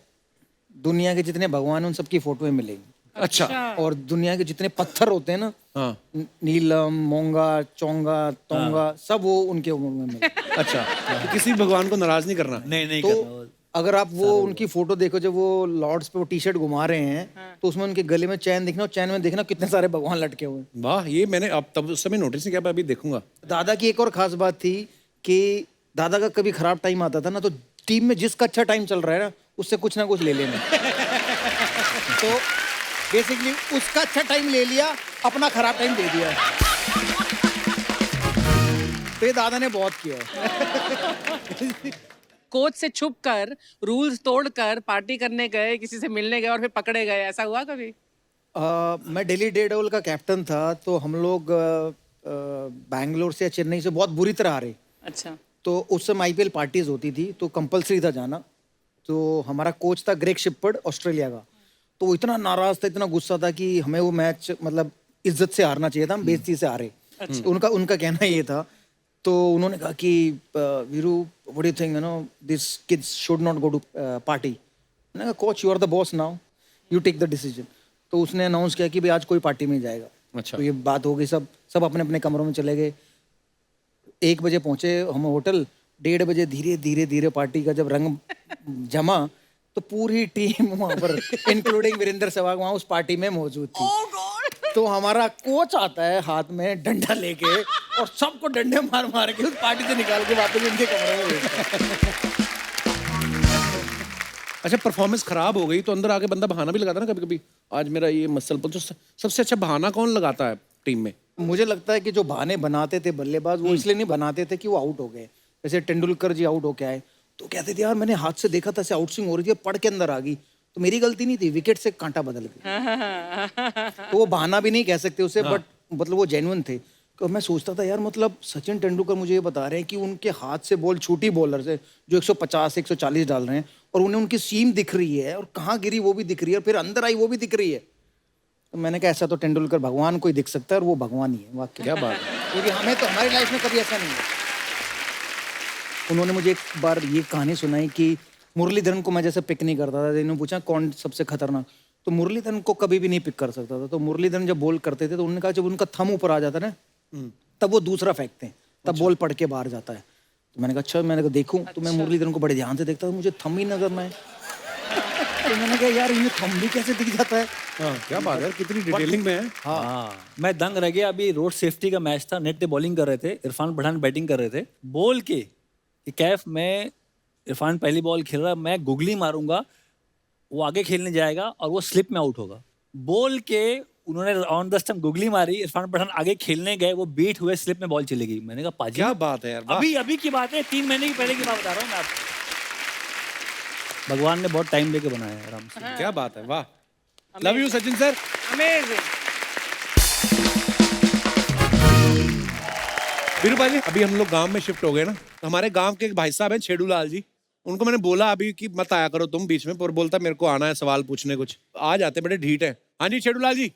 दुनिया के जितने भगवान हैं उन सबकी फोटोएं मिलेंगी। अच्छा। और दुनिया के जितने पत्थर होते हैं ना, हाँ। नीलम, मोंगा, चोंगा, तोंगा, सब वो उनके उम्र में मिले। अच्छा, तो किसी भगवान को नाराज नहीं करना। नहीं तो अगर आप वो उनकी फोटो देखो, जब वो लॉर्ड्स पे वो टी शर्ट घुमा रहे हैं, तो उसमें उनके गले में चैन दिखना, और चैन में देखना कितने सारे भगवान लटके हुए हैं। वाह, ये मैंने अब तब उस समय नोटिस नहीं किया, मैं अभी देखूंगा। दादा की एक और खास बात थी कि दादा का कभी खराब टाइम आता था ना, तो टीम में जिसका अच्छा टाइम चल रहा है ना, उससे कुछ ना कुछ ले लेना। तो बेसिकली उसका अच्छा टाइम ले लिया, अपना खराब टाइम दे दिया। तो ये दादा ने बहुत किया है। कोच से छुप कर, रूल्स तोड़कर पार्टी करने गए, किसी से मिलने गए और फिर पकड़े गए, ऐसा हुआ कभी? मैं दिल्ली डेयरडेविल का कैप्टन था, तो हम लोग बैंगलोर से या चेन्नई से बहुत बुरी तरह हारे। अच्छा। तो उस समय आईपीएल पार्टीज होती थी, तो कंपलसरी था जाना। तो हमारा कोच था ग्रेग शिपर्ड, ऑस्ट्रेलिया का, तो वो इतना नाराज था, इतना गुस्सा था कि हमें वो मैच मतलब इज्जत से हारना चाहिए था, हम बेइज्जती से हारे। उनका कहना ये था। तो उन्होंने कहा कि Viru, what do you think, you know, this kids should not go to party. मैंने कहा coach, you are the boss now, you take the decision. तो उसने अनाउंस किया कि भाई आज कोई पार्टी में जाएगा। अच्छा। तो ये बात हो गई, सब अपने अपने कमरों में चले गए। 1 बजे पहुंचे हम होटल, 1:30 बजे धीरे धीरे धीरे पार्टी का जब रंग जमा, तो पूरी टीम वहां पर इंक्लूडिंग वीरेंद्र सहवाग वहां उस पार्टी में मौजूद थी। तो हमारा कोच आता है हाथ में डंडा लेके और सबको डंडे मार मार के उस पार्टी से निकाल के वापस उनके कमरे में भेजता है। अच्छा, परफॉर्मेंस खराब हो गई तो अंदर आके बंदा बहाना भी लगाता है ना कभी कभी, आज मेरा ये मसल पर। तो सबसे अच्छा बहाना कौन लगाता है टीम में? मुझे लगता है कि जो बहाने बनाते थे बल्लेबाज वो इसलिए नहीं बनाते थे कि वो आउट हो गए। जैसे तेंदुलकर जी आउट होके आए तो कहते थे यार मैंने हाथ से देखा था, ऐसे आउट स्विंग हो रही थी, पड़ के अंदर आ गई, तो मेरी गलती नहीं थी, विकेट से कांटा बदल गया। तो वो बहाना भी नहीं कह सकते उसे, बट मतलब वो जेन्युइन थे। तो मैं सोचता था यार मतलब सचिन तेंदुलकर मुझे ये बता रहे हैं कि उनके हाथ से बॉल छोटी बॉलर से जो 150 140 डाल रहे हैं और उन्हें उनकी सीम दिख रही है और कहाँ गिरी वो भी दिख रही है और फिर अंदर आई वो भी दिख रही है। तो मैंने कहा ऐसा तो तेंदुलकर भगवान को ही दिख सकता है और वो भगवान ही है। वाकई क्या बात है, क्योंकि हमें तो हमारी लाइफ में कभी ऐसा नहीं है। उन्होंने मुझे एक बार ये कहानी सुनाई कि मुरलीधरन को मैं जैसे पिक नहीं करता था, इन्होंने पूछा कौन सबसे खतरनाक, तो मुरलीधरन को कभी भी नहीं पिक कर सकता था। तो मुरलीधरन जब बॉल करते थे तो उन्होंने कहा जब उनका थंब ऊपर आ जाता ना तब वो दूसरा फेंकते हैं, तब बॉल पड़ के बाहर जाता है। तो मैंने कहा अच्छा, मैंने कहा देखूं, तो मैं मुरलीधरन को बड़े ध्यान से देखता था, मुझे थंब ही नजर ना है। तो मैंने कहा यार इन्हें थंब भी कैसे दिख जाता है। हाँ, क्या बात है, कितनी डिटेलिंग में है। हाँ, मैं दंग रह गया। अभी रोड सेफ्टी का मैच था, नेट पे बॉलिंग कर रहे थे, इरफान पठान बैटिंग कर रहे थे। बोल के कि कैफ में इरफान पहली बॉल खेल रहा है, मैं गुगली मारूंगा, वो आगे खेलने जाएगा और वो स्लिप में आउट होगा। बोल के उन्होंने ऑन द स्टंप गुगली मारी, इरफान पठान आगे खेलने गए, वो बीट हुए, स्लिप में बॉल चली गई। मैंने कहा पाजी क्या बात है यार, वाह। अभी की बात है, 3 महीने की पहले की बात बता रहा हूँ मैं आपको। भगवान ने बहुत टाइम लेके बनाया है आराम से। क्या बात है, वाह। Love you Sachin sir. Amazing. Biru ji, अभी हम लोग गांव में शिफ्ट हो गए ना, तो हमारे गांव के एक भाई साहब हैं छेड़ू लाल जी, उनको मैंने बोला अभी कि मत आया करो तुम बीच में, पर बोलता मेरे को आना है सवाल पूछने कुछ। आ जाते, बड़े ढीठ है। हाँ जी छेड़ू लाल जी।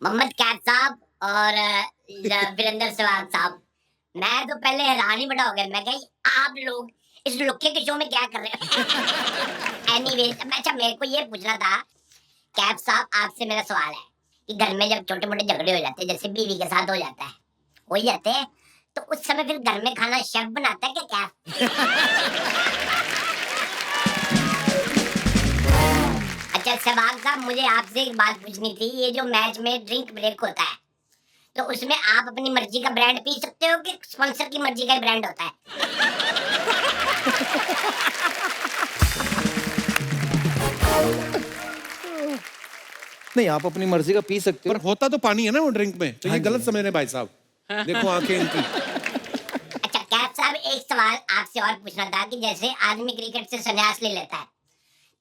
मोहम्मद कैफ साहब और वीरेंद्र सहवाग साहब, मैं तो पहले हैरान ही बड़ा हो गया। मैं कहा आप लोग इस लुक्के के शो में क्या कर रहे हो। एनीवेज, अच्छा मेरे को ये पूछना था कैफ साहब, आपसे मेरा सवाल है कि घर में जब छोटे मोटे झगड़े हो जाते हैं, जैसे बीवी के साथ हो जाता है, हो ही जाते हैं, तो उस समय फिर घर में खाना शेफ बनाता है क्या कैफ? अच्छा सहवाग साहब, मुझे आपसे एक बात पूछनी थी। ये जो मैच में ड्रिंक ब्रेक होता है, तो उसमें आप अपनी मर्जी का ब्रांड पी सकते हो कि स्पॉन्सर की मर्जी का ब्रांड होता है? नहीं, आप अपनी मर्जी का पी सकते हो, पर होता तो पानी है ना वो ड्रिंक में, तो ये गलत समझ रहे भाई साहब। देखो आंखें इनकी। अच्छा कैफ साहब, एक सवाल आपसे और पूछना था कि जैसे आदमी क्रिकेट से संन्यास ले लेता है,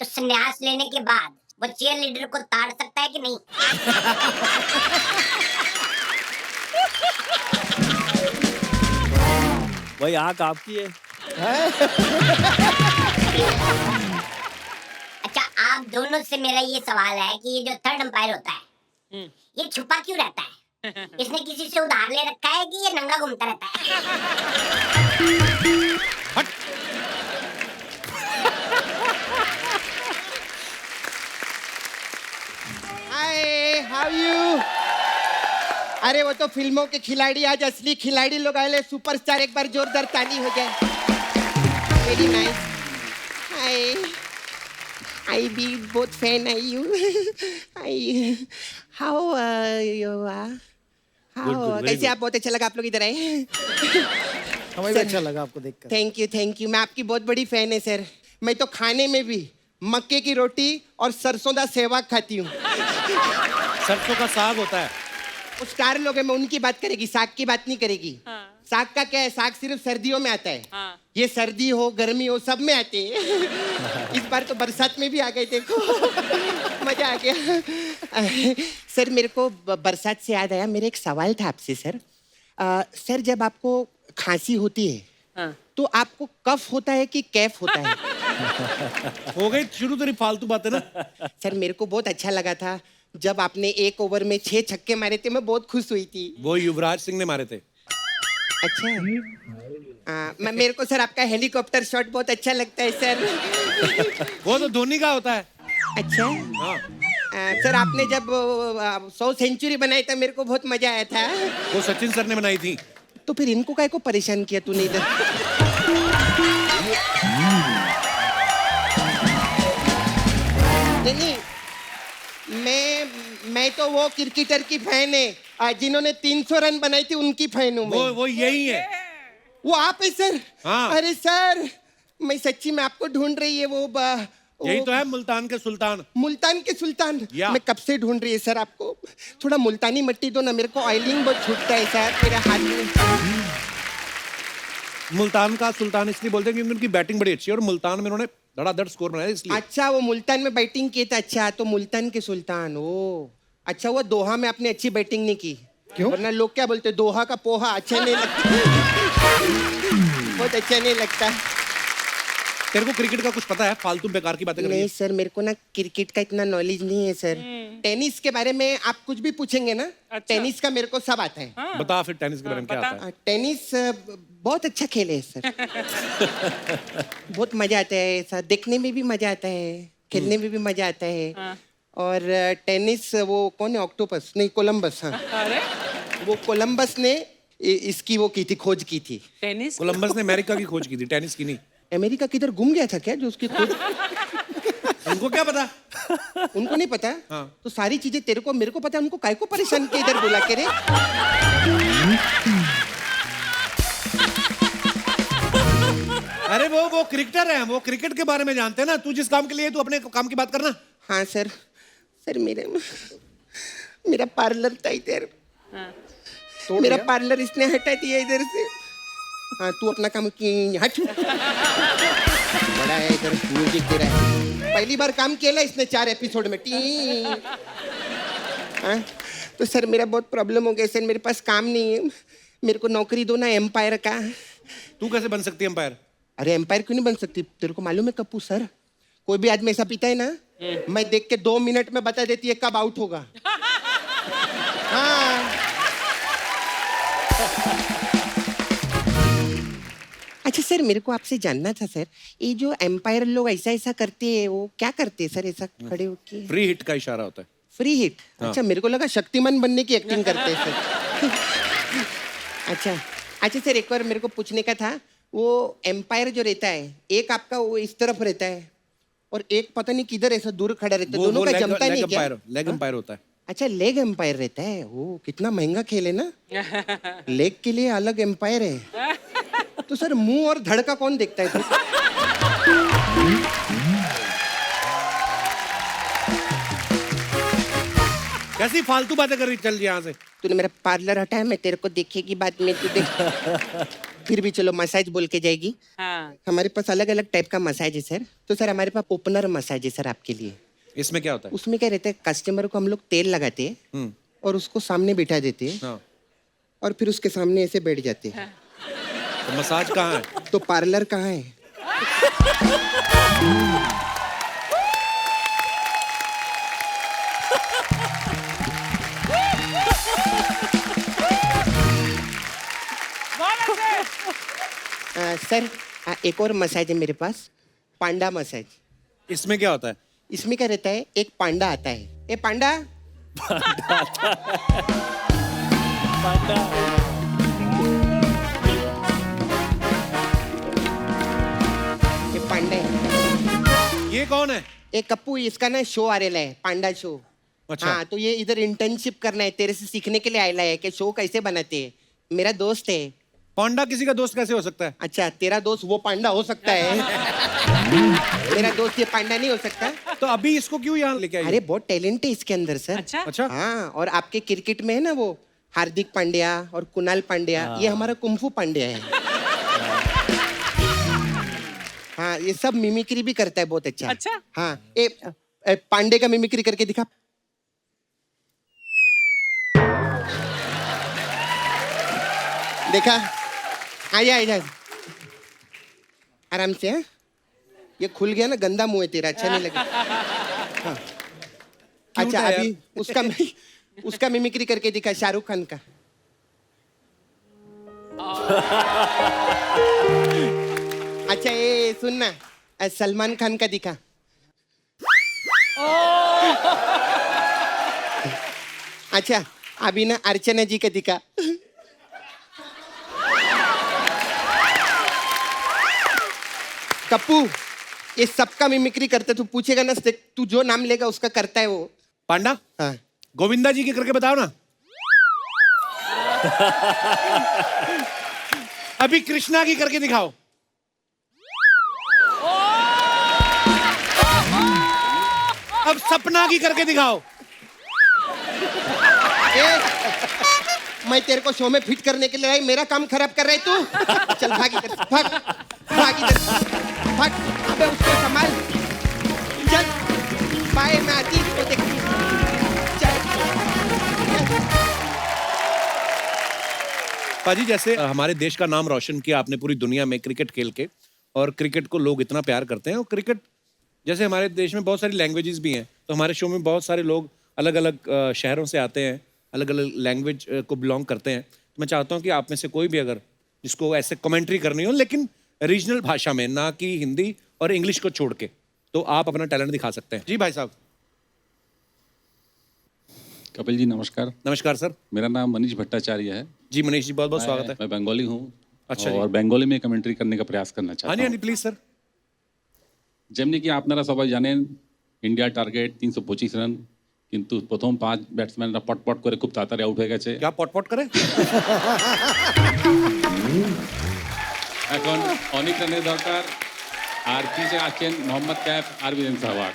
तो संन्यास लेने के बाद वो चीयर लीडर को ताड़ सकता है कि नहीं? भाई आँख आपकी है। अच्छा, आप दोनों से मेरा ये सवाल है कि ये जो थर्ड अंपायर होता है, ये छुपा क्यों रहता है? इसने किसी से उधार ले रखा है कि ये नंगा घूमता रहता है? हाय, हाउ यू? अरे वो तो फिल्मों के खिलाड़ी, आज असली खिलाड़ी लोग आए। सुपरस्टार, एक बार जोरदार ताली हो जाए। Very nice. Hi, I be both fan I you. I how you are? How, कैसे आप? बहुत अच्छा लगा आप लोग इधर आए। हमें भी अच्छा लगा आपको देखकर। Thank you, thank you. मैं आपकी बहुत बड़ी फैन है सर। मैं तो खाने में भी मक्के की रोटी और सरसों का सेवा खाती हूँ। सरसों का साग होता है। वो स्टार लोग हैं, मैं उनकी बात करेगी, साग की बात नहीं करेगी। साग का क्या है, साग सिर्फ सर्दियों में आता है। ये सर्दी हो गर्मी हो सब में आते हैं। इस बार तो बरसात में भी आ गए, देखो मजा आ गया। सर मेरे को बरसात से याद आया, मेरा एक सवाल था आपसे सर। सर जब आपको खांसी होती है तो आपको कफ होता है कि कैफ होता है? हो गई शुरू तेरी फालतू बातें ना। सर मेरे को बहुत अच्छा लगा था जब आपने 1 ओवर में 6 छक्के मारे थे, मैं बहुत खुश हुई थी। वो युवराज सिंह ने मारे थे। अच्छा, मेरे को सर आपका हेलीकॉप्टर शॉट बहुत अच्छा लगता है सर। वो तो धोनी का होता है। अच्छा हाँ। सर आपने जब 100 सेंचुरी बनाई था, मेरे को बहुत मजा आया था। वो सचिन सर ने बनाई थी। तो फिर इनको काय को परेशान किया तूने इधर? नहीं, मैं तो वो क्रिकेटर की फैन है जिन्होंने 300 रन बनाई थी, उनकी फैन हूँ मैं। वो यही है। वो आप है सर? हाँ। अरे सर, मैं सच्ची में आपको ढूंढ रही है यही तो है मुल्तान के सुल्तान। मुल्तान के सुल्तान। या। मैं कब से ढूंढ रही है सर आपको। थोड़ा मुल्तानी मिट्टी दो ना, मेरे को ऑयलिंग बहुत छूटता है सर मेरे हाथ में। मुल्तान का सुल्तान इसलिए बोलते हैं क्योंकि उनकी बैटिंग बड़ी अच्छी है और मुल्तान में उन्होंने धड़ाधड़ स्कोर बनाया इसलिए। अच्छा, वो मुल्तान में बैटिंग की था। अच्छा, तो मुल्तान के सुल्तान। ओ अच्छा, वो दोहा में आपने अच्छी बैटिंग नहीं की। क्यों? वरना लोग क्या बोलते, दोहा का पोहा अच्छा नहीं लगता। बहुत अच्छा नहीं लगता। तेरे को क्रिकेट का कुछ पता है? फालतू बेकार की बातें कर रही नहीं है। सर, मेरे को ना क्रिकेट का इतना नॉलेज नहीं है सर। टेनिस के बारे में आप कुछ भी पूछेंगे ना, टेनिस का मेरे को सब आता है। बता फिर टेनिस के बारे में क्या आता है? टेनिस बहुत अच्छा खेल है सर। बहुत मजा आता है सर, देखने में भी मजा आता है, खेलने में भी मजा आता है। और टेनिस वो कौन है, ऑक्टोपस नहीं कोलंबस। हाँ, अरे वो कोलंबस ने इसकी वो की थी, खोज की थी। टेनिस कोलंबस ने अमेरिका की खोज की थी, टेनिस की नहीं। अमेरिका किधर गुम गया था क्या जो उसकी खोज? उनको क्या पता? उनको नहीं पता। हाँ। तो सारी चीजें तेरे को मेरे को पता है, उनको काय को परेशान किया इधर बुला के रे? अरे वो क्रिकेटर है, वो क्रिकेट के बारे में जानते हैं ना। तू जिस काम के लिए, तू अपने काम की बात करना। हाँ सर। सर मेरा पार्लर था इधर। मेरा पार्लर इसने हटा दिया इधर से। हाँ, तू अपना काम की हट। बड़ा है इधर, म्यूजिक दे रहा है। पहली बार काम किया इसने 4 एपिसोड में। टी हाँ, तो सर मेरा बहुत प्रॉब्लम हो गया सर, मेरे पास काम नहीं है। मेरे को नौकरी दो ना एम्पायर का। तू कैसे बन सकती है अंपायर? अरे एम्पायर क्यों नहीं बन सकती? तेरे को मालूम है कप्पू सर, कोई भी आदमी ऐसा पीता है ना, मैं देख के 2 मिनट में बता देती है कब आउट होगा। हाँ। अच्छा सर, मेरे को आपसे जानना था सर, ये जो एम्पायर लोग ऐसा ऐसा करते हैं, वो क्या करते हैं सर ऐसा खड़े होके? फ्री हिट का इशारा होता है। Free hit? हाँ। अच्छा, मेरे को लगा शक्तिमान बनने की एक्टिंग करते हैं सर। अच्छा सर, एक बार मेरे को पूछने का था, वो एम्पायर जो रहता है, एक आपका वो इस तरफ रहता है और एक पता नहीं किधर ऐसा दूर खड़ा रहता है, दोनों का जमता नहीं क्या? लेग अंपायर होता है। अच्छा, लेग एम्पायर रहता है। वो कितना महंगा खेल है ना। लेग के लिए अलग एम्पायर है। तो सर मुंह और धड़ का कौन देखता है? कैसी फालतू बातें कर रही, चल यहाँ से। तूने मेरा पार्लर हटाया, मैं तेरे को देखेगी बाद में, तू देख। फिर भी चलो, मसाज बोल के जाएगी। हाँ हमारे पास अलग अलग टाइप का मसाज है सर। तो सर हमारे पास ओपनर मसाज है सर आपके लिए। इसमें क्या होता है? उसमें क्या रहता है, कस्टमर को हम लोग तेल लगाते हैं और उसको सामने बिठा देते हैं हाँ। और फिर उसके सामने ऐसे बैठ जाते हैं। तो मसाज कहाँ है? तो पार्लर कहाँ है? सर एक और मसाज है मेरे पास, पांडा मसाज। इसमें क्या होता है? इसमें क्या रहता है, एक पांडा आता है। ए पांडा, ये पांडा है। ये कौन है? ए कप्पू, इसका ना शो आ रहा है, पांडा शो। अच्छा। हाँ, तो ये इधर इंटर्नशिप करना है, तेरे से सीखने के लिए आयला है कि शो कैसे बनाते हैं। मेरा दोस्त है। पांडा किसी का दोस्त कैसे हो सकता है? अच्छा, तेरा दोस्त वो पांडा हो सकता है। मेरा दोस्त ये पांडा नहीं हो सकता। तो अभी इसको क्यों यहाँ लेके आई? अरे बहुत टैलेंट है इसके अंदर सर। अच्छा अच्छा। हाँ, और आपके क्रिकेट में है ना वो हार्दिक पांड्या और कुणाल पांड्या, ये हमारा कुंफू पांड्या है। हाँ, ये सब मिमिक्री भी करता है बहुत अच्छा। अच्छा। हाँ, ए पांडे का मिमिक्री करके दिखा। देखा? आजा आराम से। हाँ, ये खुल गया ना, गंदा मुंह है तेरा, अच्छा नहीं लगा। हाँ। अच्छा, है अभी उसका मिमिक्री करके दिखा, शाहरुख खान का। अच्छा, ये सुन ना, सलमान खान का दिखा। अच्छा, अभी ना अर्चना जी का दिखा। कप्पू ये सबका मिमिक्री करते, तू पूछेगा ना, तू जो नाम लेगा उसका करता है वो। पांडा, हाँ गोविंदा जी की करके बताओ ना। अभी कृष्णा की करके दिखाओ। अब सपना की करके दिखाओ। मैं तेरे को शो में फिट करने के लिए आई, मेरा काम खराब कर रहे तू। चल भाग इधर, भाग भाग इधर, भाग। अबे उसको संभाल, चल बाय, मैं आती इसको देखती हूँ। चल पाजी, जैसे हमारे देश का नाम रोशन किया आपने पूरी दुनिया में क्रिकेट खेल के, और क्रिकेट को लोग इतना प्यार करते हैं, और क्रिकेट जैसे हमारे देश में बहुत सारी लैंग्वेजेस भी हैं, तो हमारे शो में बहुत सारे लोग अलग अलग शहरों से आते हैं, अलग अलग लैंग्वेज को बिलोंग करते हैं। तो मैं चाहता हूँ कि आप में से कोई भी अगर जिसको ऐसे कमेंट्री करनी हो, लेकिन रीजनल भाषा में, ना कि हिंदी और इंग्लिश को छोड़ के, तो आप अपना टैलेंट दिखा सकते हैं। जी भाई साहब। कपिल जी नमस्कार। नमस्कार सर। मेरा नाम मनीष भट्टाचार्य है। जी मनीष जी, बहुत बहुत स्वागत है। मैं बंगाली हूँ। अच्छा और बंगाली में कमेंट्री करने का प्रयास करना चाहता हूँ। हाँ जी प्लीज सर। যেমনি কি আপনারা সবাই জানেন ইন্ডিয়ার টার্গেট 325 রান, কিন্তু প্রথম 5 ব্যাটসম্যানরা পটপট করে খুব তাড়াতাড়ি আউট হয়ে গেছে। क्या पट पट करे? এখন অনেক রানের দরকার, আর পিছে আছেন মোহাম্মদ ক্যাফ আর বীরেন সেহবাগ।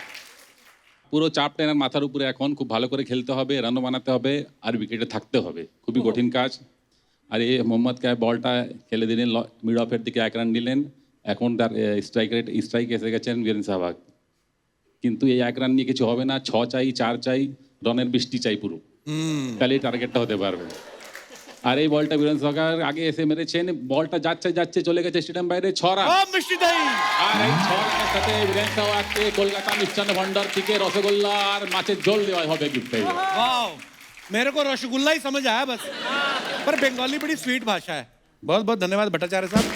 পুরো চাপ টেনার মাথার উপরে এখন খুব ভালো করে খেলতে হবে, রানও বানাতে হবে, আর উইকেটে থাকতে হবে। খুবই কঠিন কাজ। আর এই মোহাম্মদ ক্যাফ বলটা খেলে দিলেন মিড অফের দিকে, 1 রান নিলেন। এখন তার স্ট্রাইক এসে গেছেন বীরেন সেহবাগ, কিন্তু এই 1 রান নিয়ে কিছু হবে না। 6 চাই, 4 চাই, রানের বৃষ্টি চাই পুরো, তাহলে টার্গেটটা হতে পারবে। আর এই বলটা বীরেন সেহবাগ আগে এসে মেরেছেন, বলটা যাচ্ছে যাচ্ছে চলে গেছে স্টেডিয়াম বাইরে, 6 রান। আর এই 6 রানের সাথে বীরেন সেহবাগকে কলকাতা মিষ্টান্ন ভান্ডার থেকে রসগোল্লা আর মাছের ঝোল দেওয়া হবে गिफ्ट में। वाह, मेरे को रसगुल्ला ही समझ आया बस, पर बंगाली बड़ी स्वीट भाषा है। बहुत बहुत धन्यवाद भट्टाचार्य साहब।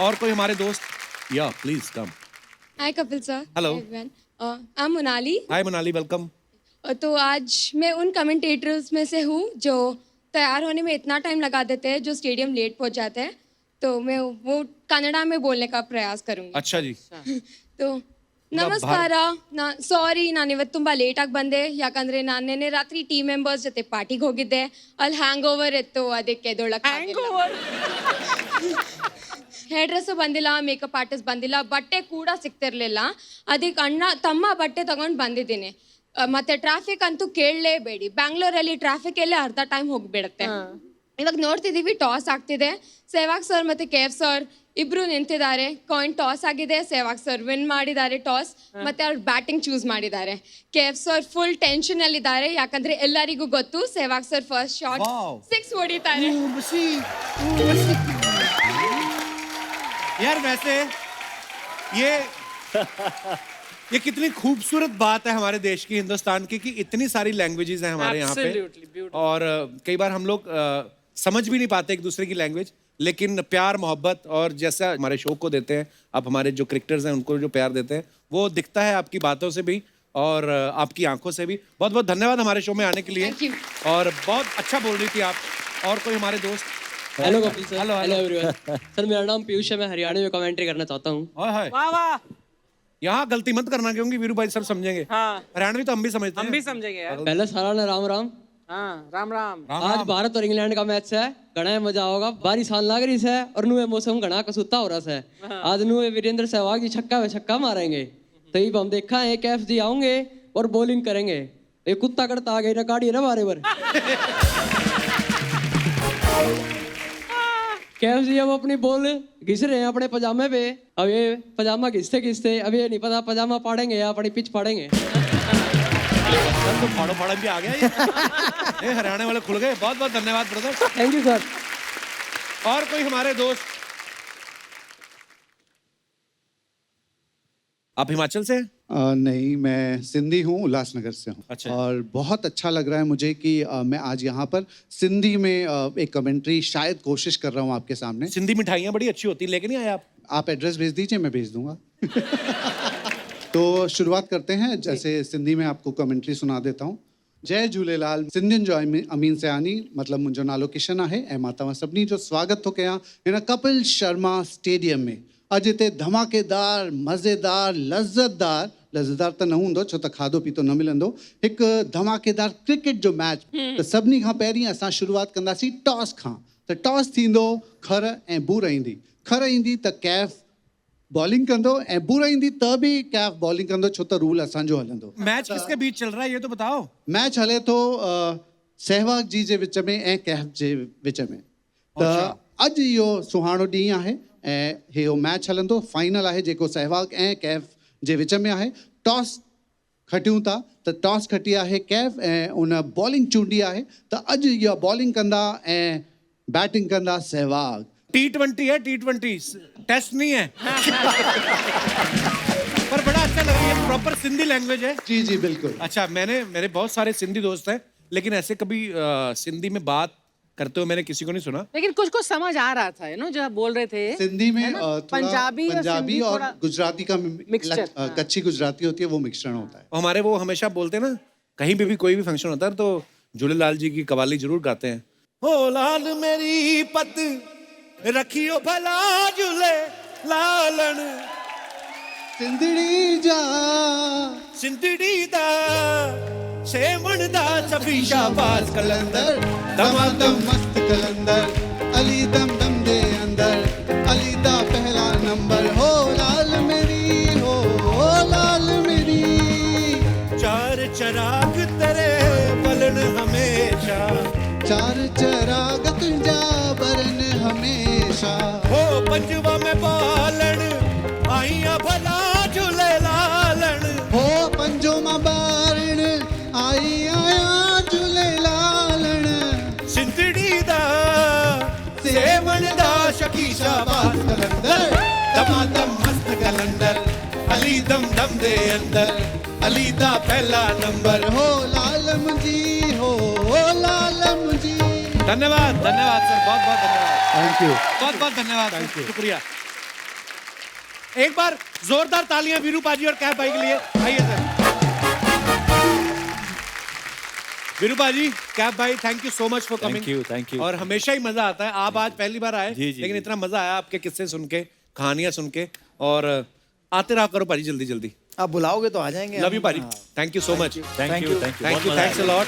और कोई हमारे दोस्त? या please come. Hi Kapil sir. Hello. I am Monali. Hi Monali, welcome. तो आज मैं उन कमेंटेटर्स में से हूँ जो तैयार होने में इतना टाइम लगा देते हैं, जो स्टेडियम लेट पहुँच जाते हैं, तो मैं वो कन्नड़ा में बोलने का प्रयास करूँगी। अच्छा जी। तो ನಮಸ್ಕಾರ, ಸಾರಿ ನಾನು ಇವತ್ತು ತುಂಬ ಲೇಟಾಗಿ ಬಂದೆ, ಯಾಕಂದರೆ ನಾನು ನಿನ್ನೆ ರಾತ್ರಿ ಟೀಮ್ ಮೆಂಬರ್ಸ್ ಜೊತೆ ಪಾರ್ಟಿಗೆ ಹೋಗಿದ್ದೆ, ಅಲ್ಲಿ ಹ್ಯಾಂಗ್ ಓವರ್ ಇತ್ತು, ಅದಕ್ಕೆ ಹೇರ್ ಡ್ರೆಸ್ಸು ಬಂದಿಲ್ಲ, ಮೇಕಪ್ ಆರ್ಟಿಸ್ಟ್ ಬಂದಿಲ್ಲ, ಬಟ್ಟೆ ಕೂಡ ಸಿಗ್ತಿರ್ಲಿಲ್ಲ, ಅದಕ್ಕೆ ತಮ್ಮ ಬಟ್ಟೆ ತಗೊಂಡು ಬಂದಿದ್ದೀನಿ. ಮತ್ತೆ ಟ್ರಾಫಿಕ್ ಅಂತೂ ಕೇಳಲೇಬೇಡಿ, ಬ್ಯಾಂಗ್ಳೂರಲ್ಲಿ ಟ್ರಾಫಿಕ್ ಎಲ್ಲೇ ಅರ್ಧ ಟೈಮ್ ಹೋಗಿಬಿಡುತ್ತೆ. ಇವಾಗ ನೋಡ್ತಿದ್ದೀವಿ ಟಾಸ್ ಆಗ್ತಿದೆ, ಸೆಹ್ವಾಗ್ ಸರ್ ಮತ್ತು KF ಸರ್ ಇಬ್ರು ನಿಂತಿದ್ದಾರೆ, ಕಾಯಿನ್ ಟಾಸ್ ಆಗಿದೆ, ಸೆಹ್ವಾಗ್ ಸರ್ ವಿನ್ ಮಾಡಿದ್ದಾರೆ ಟಾಸ್, ಮತ್ತೆ ಅವ್ರು ಬ್ಯಾಟಿಂಗ್ ಚೂಸ್ ಮಾಡಿದ್ದಾರೆ. KF ಸರ್ ಫುಲ್ ಟೆನ್ಷನ್ ಅಲ್ಲಿ ಇದ್ದಾರೆ, ಯಾಕಂದ್ರೆ ಎಲ್ಲರಿಗೂ ಗೊತ್ತು ಸೆಹ್ವಾಗ್ ಸರ್ ಫಸ್ಟ್ ಶಾಟ್ 6 ಹೊಡಿತಾರೆ. यार वैसे ये कितनी खूबसूरत बात है हमारे देश की, हिंदुस्तान की, कि इतनी सारी लैंग्वेजेस हैं हमारे यहाँ पे, और कई बार हम लोग समझ भी नहीं पाते एक दूसरे की लैंग्वेज, लेकिन प्यार मोहब्बत और जैसा हमारे शो को देते हैं आप, हमारे जो क्रिकेटर्स हैं उनको जो प्यार देते हैं, वो दिखता है आपकी बातों से भी और आपकी आंखों से भी। बहुत बहुत धन्यवाद हमारे शो में आने के लिए, और बहुत अच्छा बोल रही थी आप। और कोई हमारे दोस्त? Hello Kapil sir. Hello everyone. Sir मेरा नाम पीयूष है, मैं हरियाणा में कमेंट्री करना चाहता हूँ। वाह वाह, यहाँ गलती मत करना, क्योंकि वीरू भाई सब समझेंगे। हाँ, हरियाणवी तो हम भी समझते हैं। हम भी समझेंगे यार। पहले सारा ने राम राम। हाँ, राम राम। आज भारत और इंग्लैंड का मैच है, घना मजा होगा, बारिश आने लग रही है और नुए मौसम घना कसूता हो रहा है। आज नुए वीरेंद्र सहवाग जी छक्का पे छक्का मारेंगे, तो ये हम देखा है KF जी आएंगे और बॉलिंग करेंगे। ये कुत्ता करता आ गई ना, काढ़ी ना बारे बार। KF जी अब अपनी बॉल घिस रहे हैं अपने पजामे पे, अब ये पजामा घिसते घिसते अब ये नहीं पता पजामा फाड़ेंगे या अपनी पिच फाड़ेंगे। तो फाड़ो फाड़ा भी आ गया ये हरियाणा वाले खुल गए। बहुत बहुत धन्यवाद ब्रदर। Thank you sir. और कोई हमारे दोस्त? आप हिमाचल से हैं? नहीं, मैं सिंधी हूँ, उल्लासनगर से हूँ। अच्छा। और बहुत अच्छा लग रहा है मुझे कि मैं आज यहाँ पर सिंधी में एक कमेंट्री शायद कोशिश कर रहा हूँ आपके सामने। सिंधी मिठाइयाँ बड़ी अच्छी होती, लेके नहीं आए आप? आप एड्रेस भेज दीजिए, मैं भेज दूंगा। तो शुरुआत करते हैं, जैसे सिंधी में आपको कमेंट्री सुना देता हूँ। जय झूलेलाल। सिंधियुनि जो अमीन सयानी मतिलबु मुंहिंजो नालो किशन आहे ऐं मां तव्हां सभिनी जो स्वागत थो कयां हिन कपिल शर्मा स्टेडियम में। अॼु हिते धमाकेदार मज़ेदार लज़्ज़तदार त न हूंदो छो त खाधो पीतो न मिलंदो, हिकु धमाकेदार क्रिकेट जो मैच। त सभिनी खां पहिरीं असां शुरूआत कंदासीं टॉस खां। त टॉस थींदो खर ऐं बूर ईंदी। खर ईंदी त कैफ बॉलिंग कंदो ऐं बूर ईंदी त बि कैफ बॉलिंग कंदो छो त रूल असांजो हलंदो। मैच किसके बीच चल रहा है ये तो बताओ। मैच हले थो सहवाग जी जे विच में ऐं कैफ जे विच में। त अॼु इहो सुहानो ॾींहुं आहे ऐं इहो मैच हलंदो, फाइनल आहे जेको सहवाग ऐं कैफ जे विच में आहे। टॉस खटियूं था त टॉस खटी आहे कैफ ऐं उन बॉलिंग चूंडी आहे त अॼु इहा बॉलिंग कंदा ऐं बैटिंग कंदा सहवाग। T20 है, T20 टेस्ट नहीं है। पर बड़ा अच्छा लगा, ये प्रॉपर सिंधी लैंग्वेज है। जी जी बिल्कुल। अच्छा, मेरे बहुत सारे सिंधी दोस्त हैं लेकिन ऐसे कभी सिंधी में बात करते हुए मैंने किसी को नहीं सुना। लेकिन कुछ कुछ समझ आ रहा था ना जो आप बोल रहे थे सिंधी में पंजाबी और गुजराती का मिक्सचर, कच्ची गुजराती होती है, वो मिश्रण होता है। हमारे वो हमेशा बोलते हैं ना, कहीं पे भी कोई भी फंक्शन होता है तो झूलेलाल जी की कवाली जरूर गाते हैं। हो लाल मेरी पत रखियो भला झूले लालन सिंधड़ी जा सिंधड़ी दा सेवण दा सभी शाबाश कलंदर दमादम मस्त कलंदर अली दम दम दे अंदर अली दा पहला नंबर। हो लाल मेरी हो लाल मेरी चार चराग तेरे बलन हमेशा चार चराग तुंजा बरन हमेशा। हो पंजवा में बालन आईया भला झूले लालन हो पंजो मां बारण आई आया झूले लालन सिंधड़ी दा सेवण दा शकी शाबाश कलंदर दमादम मस्त कलंदर अली दम दम दे अंदर अली दा पहला नंबर। हो लालम जी हो लालम जी। धन्यवाद धन्यवाद सर, बहुत बहुत धन्यवाद। थैंक यू, बहुत बहुत धन्यवाद, शुक्रिया। एक बार जोरदार तालियां वीरू पाजी और कैफ भाई के लिए। आइए सर। वीरू पाजी, कैफ भाई, thank you so much for coming. Thank you. और हमेशा ही मजा आता है। आप आज पहली बार आए लेकिन इतना मजा आया आपके किस्से सुन के, कहानियां सुन के। और आते रहा करो पाजी, जल्दी जल्दी। आप बुलाओगे तो आ जाएंगे। लव यू पाजी, thank you so much. Thank you. Thanks a lot.